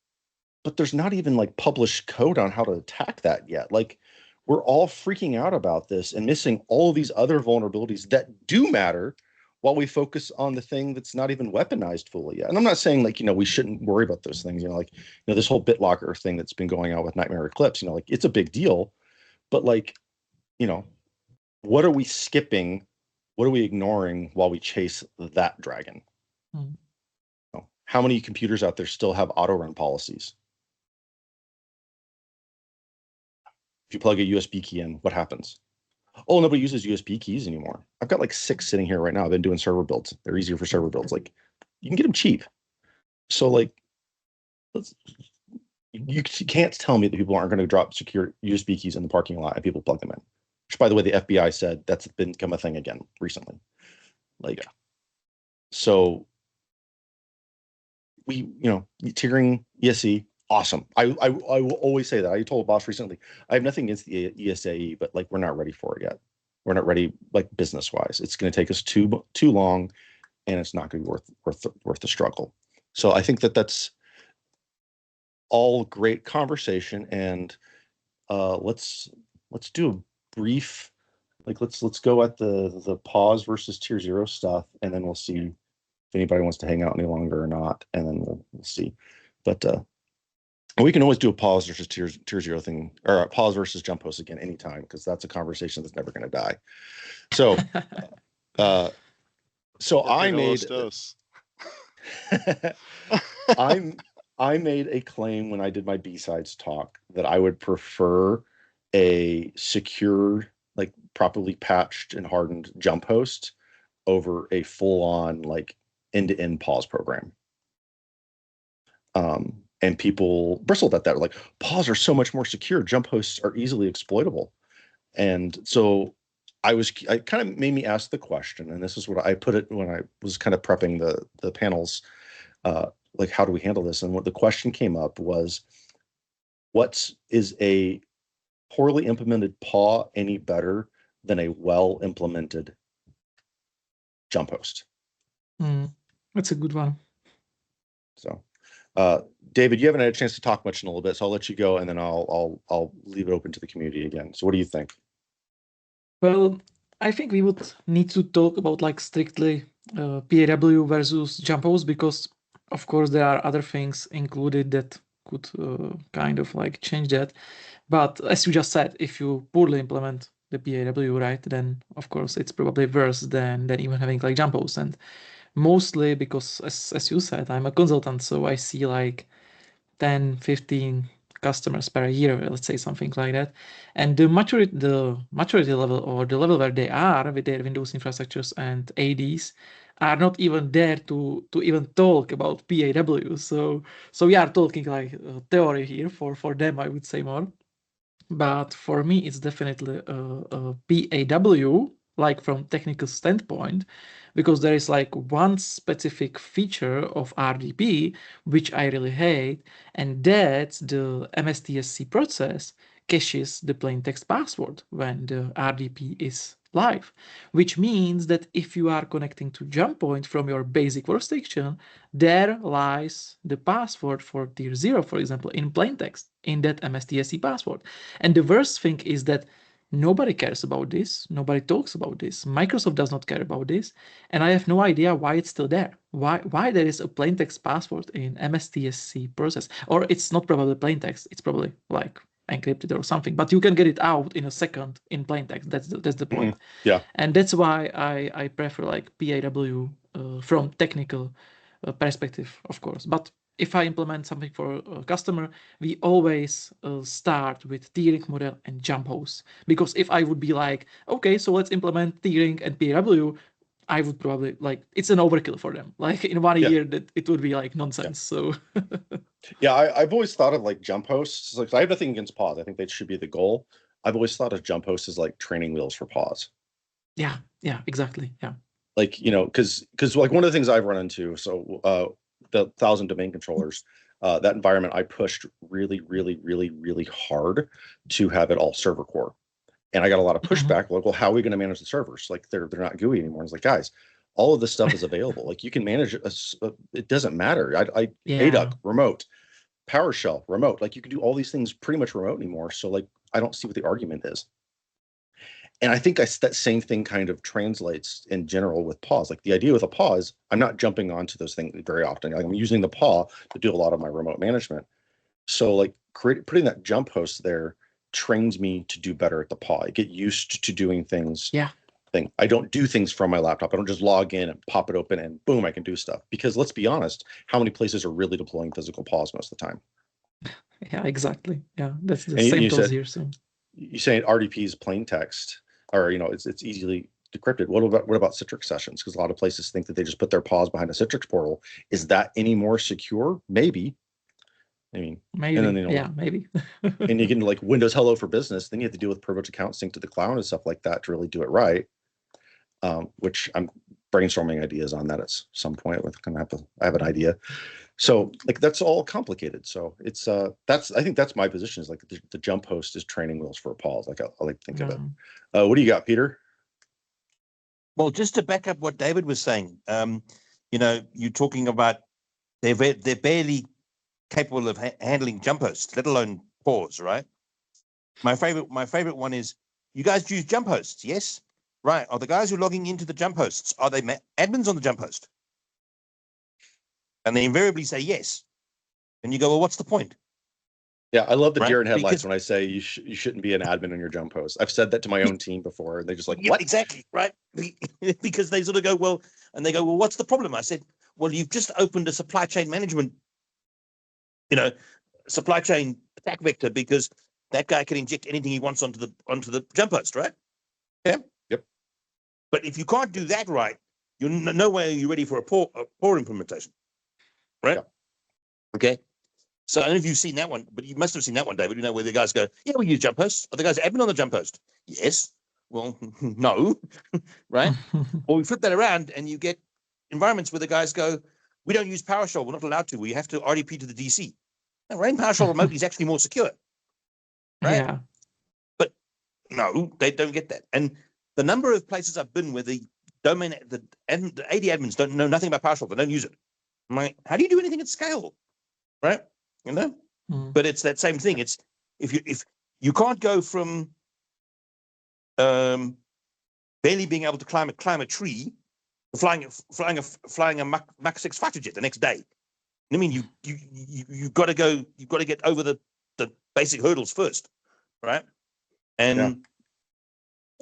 but there's not even like published code on how to attack that yet. Like, we're all freaking out about this and missing all of these other vulnerabilities that do matter, while we focus on the thing that's not even weaponized fully yet. And I'm not saying like, we shouldn't worry about those things, like, this whole BitLocker thing that's been going on with Nightmare Eclipse, like, it's a big deal, but like, what are we skipping? What are we ignoring while we chase that dragon? How many computers out there still have auto run policies? If you plug a USB key in, what happens? Oh, nobody uses USB keys anymore. I've got like 6 sitting here right now. I've been doing server builds. They're easier for server builds. Like, you can get them cheap. So like, you can't tell me that people aren't going to drop secure USB keys in the parking lot and people plug them in. Which, by the way, the FBI said that's become a thing again recently. Like, so we, tiering ESE, awesome. I will always say that. I told a boss recently, I have nothing against the ESAE, but like, we're not ready for it yet. We're not ready, like, business wise. It's going to take us too long, and it's not going to be worth the struggle. So I think that's all great conversation, and let's do a brief, like, let's go at the pause versus tier 0 stuff, and then we'll see if anybody wants to hang out any longer or not, and then we'll see. But we can always do a pause versus tier 0 thing, or a pause versus jump host again anytime, because that's a conversation that's never going to die. So I made I made a claim when I did my B-sides talk that I would prefer a secure, like properly patched and hardened jump host over a full-on like end-to-end pause program. And people bristled at that, like pause are so much more secure. Jump hosts are easily exploitable. And so I kind of made me ask the question, and this is what I put it when I was kind of prepping the panels, like how do we handle this? And what the question came up was, what is a poorly implemented PAW any better than a well implemented jump host? That's a good one. So, David, you haven't had a chance to talk much in a little bit, so I'll let you go, and then I'll leave it open to the community again. So, what do you think? Well, I think we would need to talk about like strictly PAW versus jump host, because of course there are other things included that could kind of like change that. But as you just said, if you poorly implement the PAW, right, then of course it's probably worse than even having like jump host. And mostly because as you said, I'm a consultant, so I see like 10, 15 customers per year, let's say something like that. And the maturity level, or the level where they are with their Windows infrastructures and ADs, are not even there to even talk about PAW. So we are talking like theory here for them, I would say more. But for me, it's definitely a PAW, like from technical standpoint, because there is like one specific feature of RDP which I really hate, and that's the MSTSC process caches the plain text password when the RDP is live, which means that if you are connecting to jump point from your basic workstation, there lies the password for tier 0, for example, in plain text in that MSTSC password. And the worst thing is that nobody cares about this. Nobody talks about this. Microsoft does not care about this. And I have no idea why it's still there. Why there is a plain text password in MSTSC process. Or it's not probably plain text. It's probably like encrypted or something. But you can get it out in a second in plain text. That's the point. Yeah. And that's why I prefer like PAW from technical perspective, of course. But if I implement something for a customer, we always start with tiering model and jump host. Because if I would be like, okay, so let's implement tiering and PAW, I would probably like, it's an overkill for them. Like in 1 year, that it would be like nonsense. Yeah. So yeah, I've always thought of like jump hosts. Like I have nothing against pause. I think that should be the goal. I've always thought of jump hosts as like training wheels for pause. Yeah, exactly. Yeah. Like, you know, because like one of the things I've run into, so the 1,000 domain controllers, that environment, I pushed really, really, really, really hard to have it all server core. And I got a lot of pushback, like, well, how are we going to manage the servers? Like they're not GUI anymore. It's like, guys, all of this stuff is available. Like you can manage it doesn't matter. ADUC remote, PowerShell remote. Like you can do all these things pretty much remote anymore. So like I don't see what the argument is. And I think that same thing kind of translates in general with pause. Like the idea with a pause, I'm not jumping onto those things very often. Like I'm using the paw to do a lot of my remote management. So like putting that jump host there trains me to do better at the paw. I get used to doing things. Yeah. I don't do things from my laptop. I don't just log in and pop it open and boom, I can do stuff. Because let's be honest, how many places are really deploying physical paws most of the time? Yeah, exactly. Yeah, that's the same tools here. So you say RDP is plain text, or you know, it's easily decrypted. What about Citrix sessions? Because a lot of places think that they just put their paws behind a Citrix portal. Is that any more secure? Maybe. I mean, maybe. And then, maybe. and you get into like Windows Hello for Business. Then you have to deal with privileged account sync to the cloud and stuff like that to really do it right. Which I'm brainstorming ideas on that at some point. I have an idea. So like that's all complicated. So it's I think that's my position, is like the jump host is training wheels for a pause. Like I like to think of it. What do you got, Peter? Well, just to back up what David was saying, you know, you're talking about they're barely capable of handling jump hosts, let alone pause, right? My favorite one is, you guys use jump hosts, yes? Right. Are the guys who are logging into the jump hosts, are they admins on the jump host? And they invariably say yes. And you go, well, what's the point? Yeah, I love the deer in headlights when I say you shouldn't be an admin on your jump host. I've said that to my own team before. They're just like, what? Exactly, right? Because they sort of go, well, what's the problem? I said, well, you've just opened a supply chain management supply chain attack vector because that guy can inject anything he wants onto the jump host, right? Yeah. Yep. But if you can't do that right, you're no way are you ready for a poor implementation, right? Yep. Okay. So I don't know if you've seen that one, but you must have seen that one, David. Where the guys go, yeah, we use jump hosts. Are the guys admin on the jump host? Yes. Well, no, right? Or we flip that around and you get environments where the guys go, we don't use PowerShell. We're not allowed to. We have to RDP to the DC. Now, running PowerShell remotely is actually more secure, right? Yeah. But no, they don't get that. And the number of places I've been where the AD admins don't know nothing about PowerShell. They don't use it. I'm like, how do you do anything at scale, right? But it's that same thing. It's if you can't go from barely being able to climb a tree, flying a Mach 6 fighter jet the next day. I mean, you've got to get over the basic hurdles first, right? And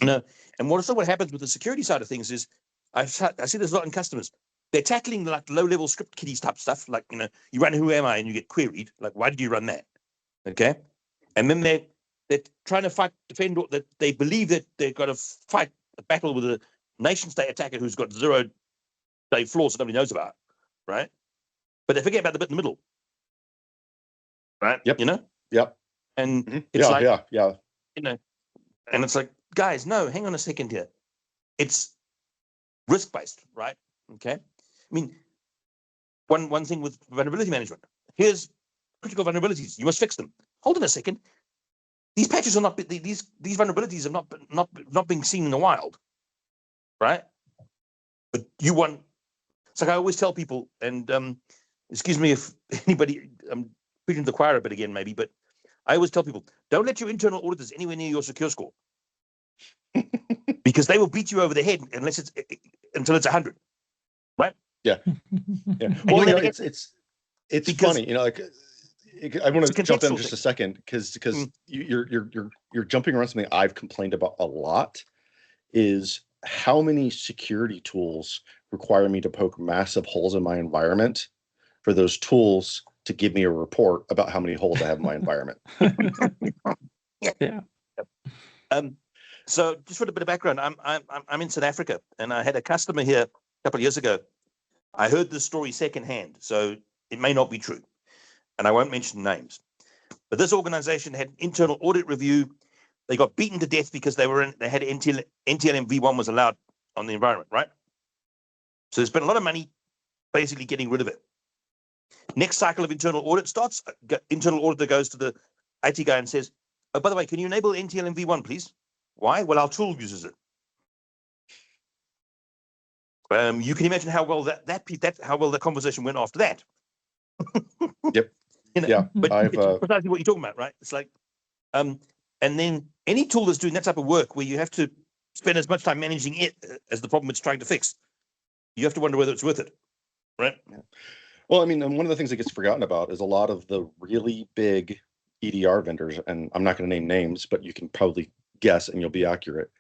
and what happens with the security side of things is I see this a lot in customers. They're tackling like low-level script kiddies type stuff, like you run who am I and you get queried, like why did you run that? Okay, and then they're trying to defend that they believe that they've got to fight a battle with a nation-state attacker who's got 0-day flaws that nobody knows about, right? But they forget about the bit in the middle, right? Yep. Yep. And it's yeah. And it's like, guys, no, hang on a second here. It's risk-based, right? Okay. I mean, one thing with vulnerability management. Here's critical vulnerabilities. You must fix them. Hold on a second. These patches are not these vulnerabilities have not being seen in the wild, right? But you want. It's like I always tell people, and excuse me if anybody, I'm preaching to the choir a bit again, maybe, but I always tell people, don't let your internal auditors anywhere near your secure score, because they will beat you over the head until it's 100, right? Yeah. Well, it's funny, like I want to jump in just a second because you're jumping around something I've complained about a lot is how many security tools require me to poke massive holes in my environment for those tools to give me a report about how many holes I have in my environment. Yeah. So just for a bit of background, I'm in South Africa, and I had a customer here a couple of years ago. I heard this story secondhand, so it may not be true, and I won't mention names. But this organization had an internal audit review. They got beaten to death because they had NTLM v1 was allowed on the environment, right? So they spent a lot of money basically getting rid of it. Next cycle of internal audit starts. Internal auditor goes to the IT guy and says, "Oh, by the way, can you enable NTLM v1, please?" Why? Well, our tool uses it. You can imagine how well that conversation went after that. Yep. Yeah. But it's precisely what you're talking about, right? It's like, and then any tool that's doing that type of work where you have to spend as much time managing it as the problem it's trying to fix, you have to wonder whether it's worth it, right? Yeah. Well, I mean, and one of the things that gets forgotten about is a lot of the really big EDR vendors, and I'm not going to name names, but you can probably guess and you'll be accurate.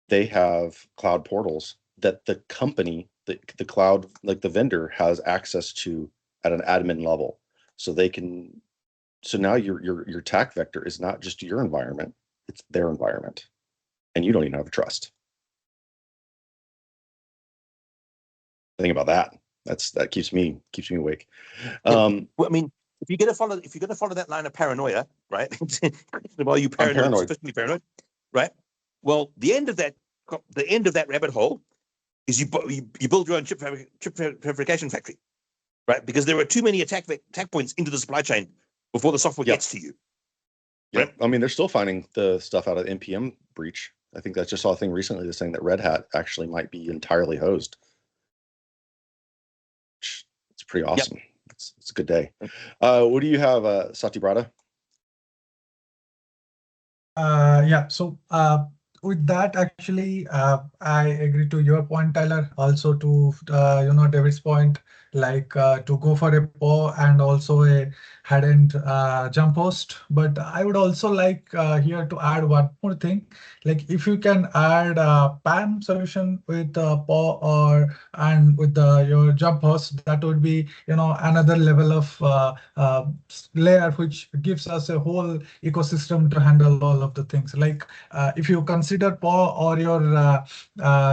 They have cloud portals that the company, the cloud, like the vendor, has access to at an admin level. So they can, so now your attack vector is not just your environment, it's their environment. And you don't even have trust. Think about that. That keeps me awake. Well, I mean, if you're going to follow that line of paranoia, right? Are you paranoid? Sufficiently paranoid, right? Well, the end of that rabbit hole is you build your own chip fabrication factory, right? Because there are too many attack points into the supply chain before the software gets to you. Yeah, right? I mean, they're still finding the stuff out of NPM breach. I think I just saw a thing recently that's saying that Red Hat actually might be entirely hosed. It's pretty awesome. Yep. It's a good day. What do you have, Satyabrata? Yeah. So with that, actually, I agree to your point, Tyler. Also to David's point, like to go for a POW and also a hadn't jump host. But I would also like here to add one more thing. Like if you can add a PAM solution with POW or and with your jump host, that would be another level of layer which gives us a whole ecosystem to handle all of the things. Like if you consider POW or your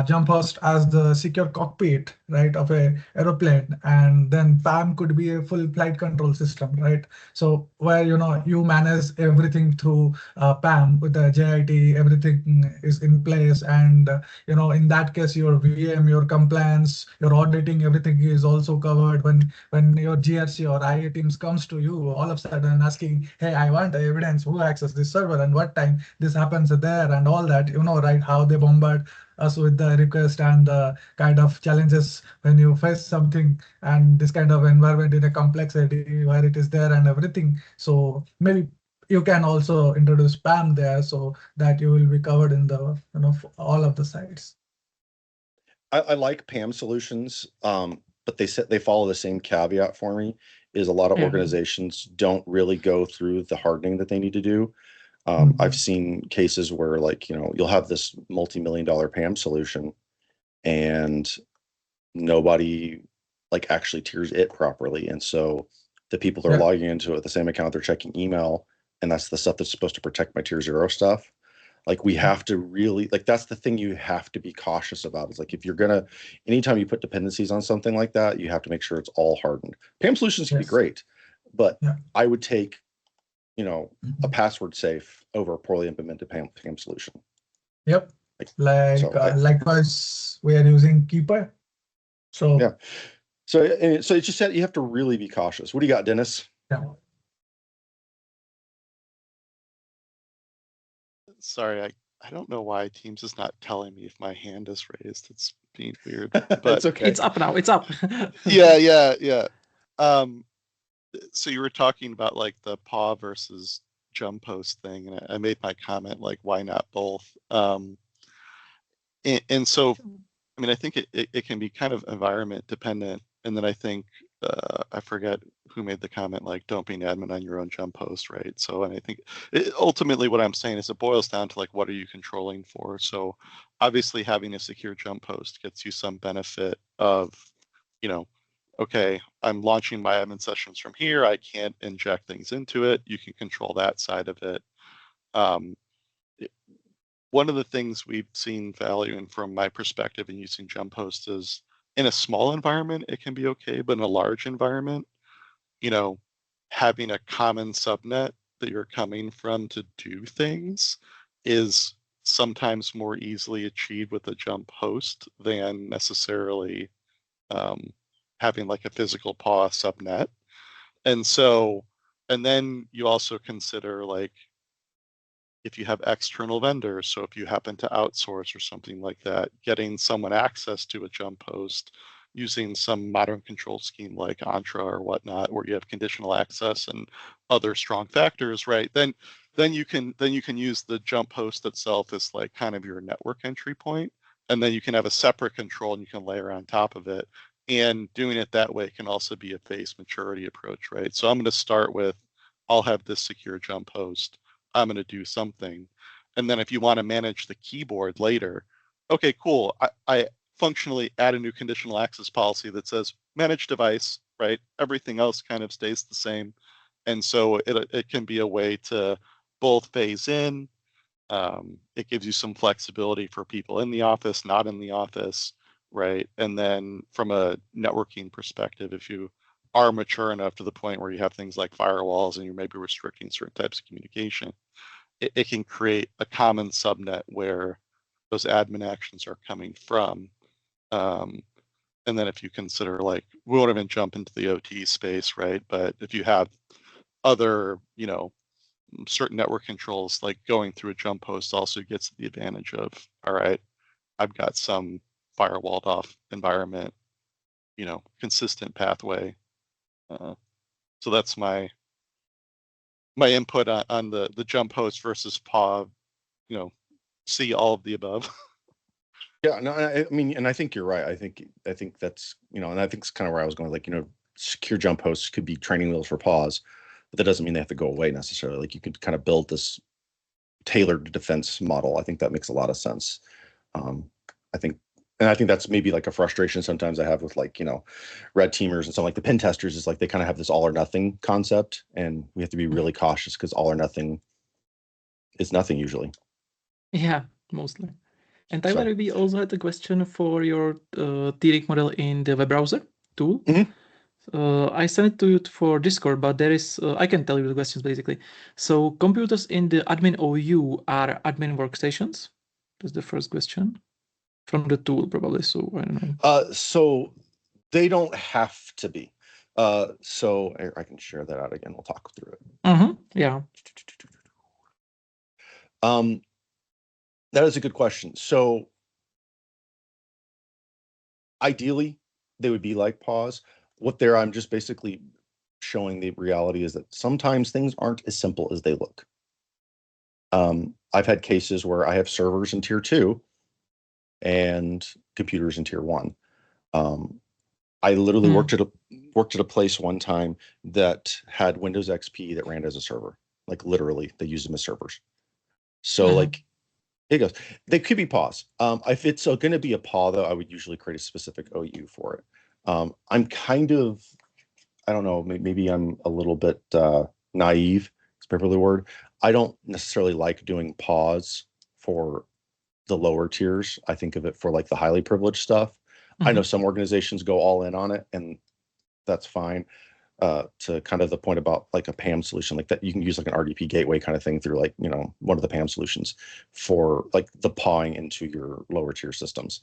jump host as the secure cockpit, right, of a aeroplane, and then PAM could be a full flight control system, right? So where you manage everything through PAM with the JIT, everything is in place, and in that case your VM, your compliance, your auditing, everything is also covered. When your GRC or IA teams comes to you all of a sudden asking, hey, I want the evidence, who accessed this server and what time this happens there, and all that, right, how they bombard us with the request and the kind of challenges when you face something and this kind of environment in a complexity where it is there and everything. So maybe you can also introduce PAM there so that you will be covered in the all of the sites. I like PAM solutions, but they follow the same caveat for me. Is a lot of organizations don't really go through the hardening that they need to do. I've seen cases where you'll have this multi-million-dollar PAM solution and nobody actually tiers it properly. And so the people that are logging into it, the same account, they're checking email, and that's the stuff that's supposed to protect my tier 0 stuff. We have to really, that's the thing you have to be cautious about. Is if you're anytime you put dependencies on something like that, you have to make sure it's all hardened. PAM solutions can be great, but I would take, a password safe over a poorly implemented PAM solution. Yep. Likewise, we are using Keeper. So yeah. So it's just that you have to really be cautious. What do you got, Dennis? Yeah. Sorry, I don't know why Teams is not telling me if my hand is raised. It's being weird. But it's okay. It's up now. It's up. yeah. So you were talking about the PAW versus jump host thing, and I made my comment why not both? And so I mean, I think it can be kind of environment dependent, and then I think I forget who made the comment don't be an admin on your own jump host, right? So, and I think ultimately what I'm saying is it boils down to what are you controlling for? So obviously having a secure jump host gets you some benefit of, okay, I'm launching my admin sessions from here. I can't inject things into it. You can control that side of it. One of the things we've seen value in from my perspective in using jump hosts is in a small environment, it can be okay, but in a large environment, having a common subnet that you're coming from to do things is sometimes more easily achieved with a jump host than necessarily having a physical PAW subnet. And then you also consider if you have external vendors, so if you happen to outsource or something like that, getting someone access to a jump host using some modern control scheme like Entra or whatnot, where you have conditional access and other strong factors, right? Then you can use the jump host itself as kind of your network entry point, and then you can have a separate control and you can layer on top of it. And doing it that way can also be a phased maturity approach, right? So I'm going to start with, I'll have this secure jump host. I'm going to do something. And then if you want to manage the keyboard later, okay, cool. I functionally add a new conditional access policy that says manage device, right? Everything else kind of stays the same. And so it can be a way to both phase in. It gives you some flexibility for people in the office, not in the office, right? And then from a networking perspective, if you are mature enough to the point where you have things like firewalls and you're maybe restricting certain types of communication, it can create a common subnet where those admin actions are coming from. And then if you consider we won't even jump into the OT space, right? But if you have other, certain network controls, going through a jump host also gets the advantage of, all right, I've got some firewalled off environment, consistent pathway. So that's my input on the jump host versus PAW, see all of the above. Yeah, no, I mean, and I think you're right. I think that's, and I think it's kind of where I was going, like, secure jump hosts could be training wheels for pause, but that doesn't mean they have to go away necessarily. Like, you could kind of build this tailored defense model. I think that makes a lot of sense. I think that's maybe like a frustration sometimes I have with, like, red teamers and something like the pen testers, is like they kind of have this all or nothing concept, and we have to be really cautious because all or nothing is nothing usually. Yeah, mostly. And Tyler, we also had a question for your tiering model in the web browser tool. I sent it to you for Discord, but there is, I can tell you the questions basically. So computers in the admin OU are admin workstations? That's the first question. From the tool, probably, so I don't know. So they don't have to be. So I can share that out again. We'll talk through it. Yeah. That is a good question. So ideally, they would be like pause. I'm just basically showing the reality is that sometimes things aren't as simple as they look. I've had cases where I have servers in tier 2 and computers in tier 1. I literally worked at a place one time that had Windows XP that ran as a server. Like, literally, they used them as servers. So like, it goes. They could be pause. If it's going to be a PAW, though, I would usually create a specific OU for it. I'm kind of, I don't know, maybe I'm a little bit naive, it's probably the word. I don't necessarily like doing pause for the lower tiers. I think of it for like the highly privileged stuff. I know some organizations go all in on it, and that's fine. To kind of the point about like a PAM solution, like that, you can use like an RDP gateway kind of thing through, like, one of the PAM solutions for like the pawing into your lower tier systems.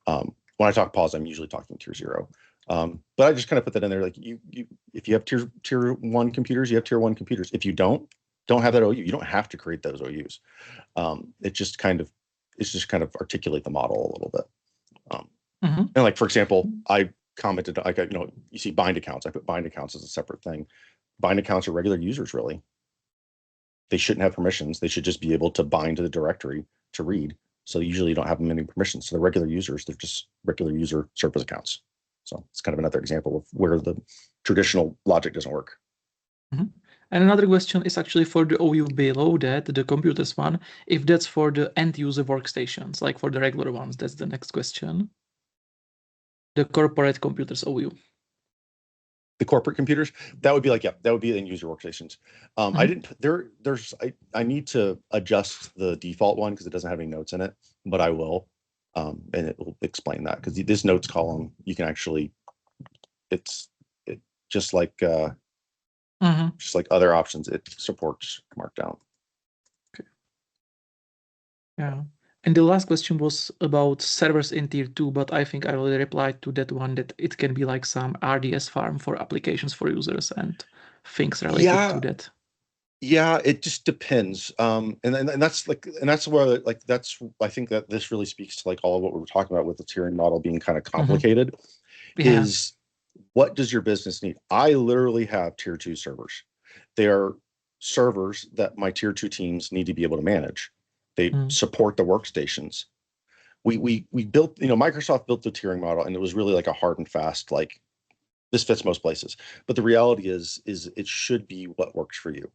When I talk pause, I'm usually talking tier 0. But I just kind of put that in there. Like, if you have tier 1 computers, you have tier 1 computers. If you don't have that OU, you don't have to create those OUs. It's just kind of articulate the model a little bit. And like, for example, I commented, like, you see bind accounts. I put bind accounts as a separate thing. Bind accounts are regular users, really. They shouldn't have permissions. They should just be able to bind to the directory to read. So usually you don't have many permissions. So they're regular users. They're just regular user service accounts. So it's kind of another example of where the traditional logic doesn't work. And another question is actually for the OU below that, the computers one, if that's for the end user workstations, like for the regular ones. That's the next question. The corporate computers OU. The corporate computers, that would be like, yeah, that would be end user workstations. I didn't put I need to adjust the default one because it doesn't have any notes in it, but I will. And it will explain that, because this notes column, you can actually, it's just like other options, it supports Markdown. Okay. Yeah. And the last question was about servers in tier 2, but I think I already replied to that one, that it can be like some RDS farm for applications for users and things related to that. Yeah, it just depends. And that's where, like, I think that this really speaks to like all of what we were talking about with the tiering model being kind of complicated. Is what does your business need? I literally have tier 2 servers. They are servers that my tier 2 teams need to be able to manage. They support the workstations. We built, Microsoft built the tiering model, and it was really like a hard and fast, like, this fits most places. But the reality is it should be what works for you.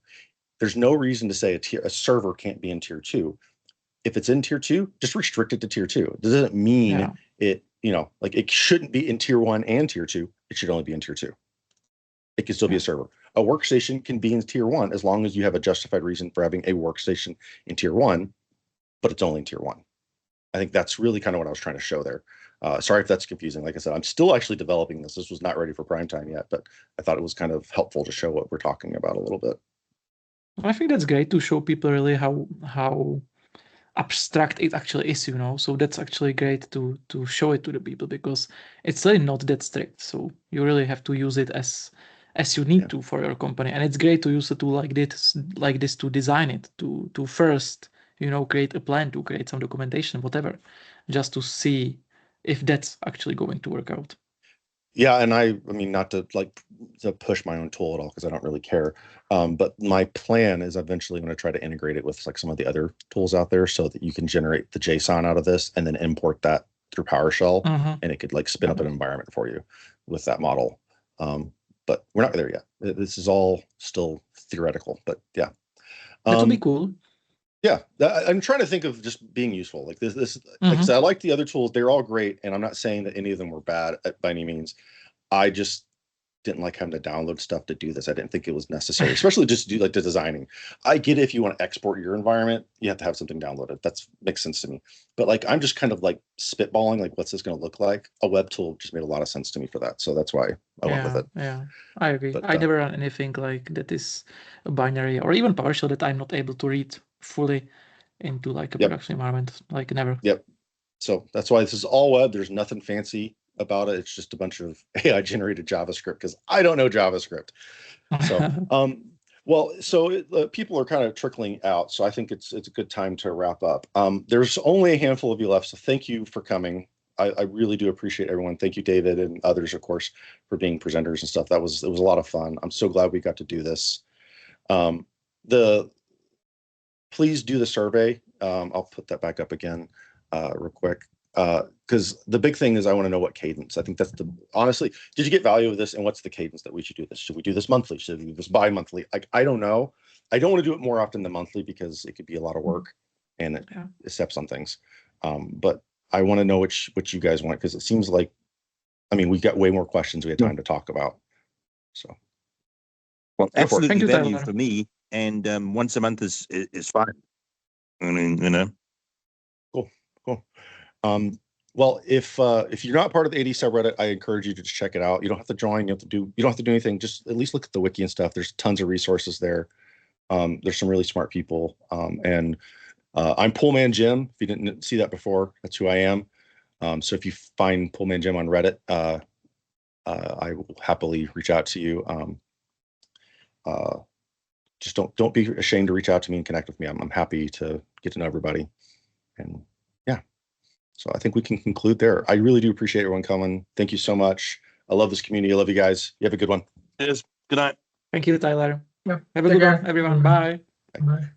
There's no reason to say a server can't be in tier 2. If it's in tier 2, just restrict it to tier 2. It doesn't mean it, like, it shouldn't be in tier 1 and tier 2. It should only be in tier 2. It can still be a server. A workstation can be in tier 1 as long as you have a justified reason for having a workstation in tier 1, but it's only in tier 1. I think that's really kind of what I was trying to show there. Sorry if that's confusing. Like I said, I'm still actually developing this. This was not ready for prime time yet, but I thought it was kind of helpful to show what we're talking about a little bit. I think that's great to show people really how abstract it actually is, So that's actually great to show it to the people, because it's really not that strict. So you really have to use it as you need to for your company, and it's great to use a tool like this to design it, to first create a plan, to create some documentation, whatever, just to see if that's actually going to work out. Yeah, and I mean, not to push my own tool at all because I don't really care. But my plan is eventually going to try to integrate it with like some of the other tools out there so that you can generate the JSON out of this and then import that through PowerShell, and it could like spin up an environment for you with that model. But we're not there yet. This is all still theoretical, but yeah. That would be cool. Yeah, I'm trying to think of just being useful. Like this, like I said, I like the other tools. They're all great, and I'm not saying that any of them were bad by any means. I just didn't like having to download stuff to do this. I didn't think it was necessary, especially just to do like the designing. I get it if you want to export your environment, you have to have something downloaded. That's makes sense to me. But like I'm just kind of like spitballing, like what's this going to look like? A web tool just made a lot of sense to me for that. So that's why I went with it. Yeah, I agree. But, I never run anything like that is a binary or even PowerShell that I'm not able to read fully into like a production environment. Like never. Yep. So that's why this is all web. There's nothing fancy about it. It's just a bunch of AI generated JavaScript because I don't know JavaScript. So, well, so people are kind of trickling out. So I think it's a good time to wrap up. There's only a handful of you left. So thank you for coming. I really do appreciate everyone. Thank you, David, and others, of course, for being presenters and stuff. It was a lot of fun. I'm so glad we got to do this. Please do the survey. I'll put that back up again real quick. Because the big thing is I want to know what cadence. I think that's honestly, did you get value of this and what's the cadence that we should do this? Should we do this monthly? Should we do this bi-monthly? I don't know. I don't want to do it more often than monthly because it could be a lot of work and it steps on things. But I want to know what you guys want because it seems like, I mean, we got way more questions we had time to talk about. So. Well, absolutely value for me. And once a month is fine. I mean, you know. Cool. Well, if you're not part of the AD subreddit, I encourage you to just check it out. You don't have to join. You don't have to do anything. Just at least look at the wiki and stuff. There's tons of resources there. There's some really smart people. And I'm Pullman Jim. If you didn't see that before, that's who I am. So if you find Pullman Jim on Reddit, I will happily reach out to you. Just don't be ashamed to reach out to me and connect with me. I'm happy to get to know everybody. And yeah, so I think we can conclude there. I really do appreciate everyone coming. Thank you so much. I love this community. I love you guys. You have a good one. Cheers. Good night. Thank you, Tyler. Yeah. Have a good one, everyone. Bye. Bye.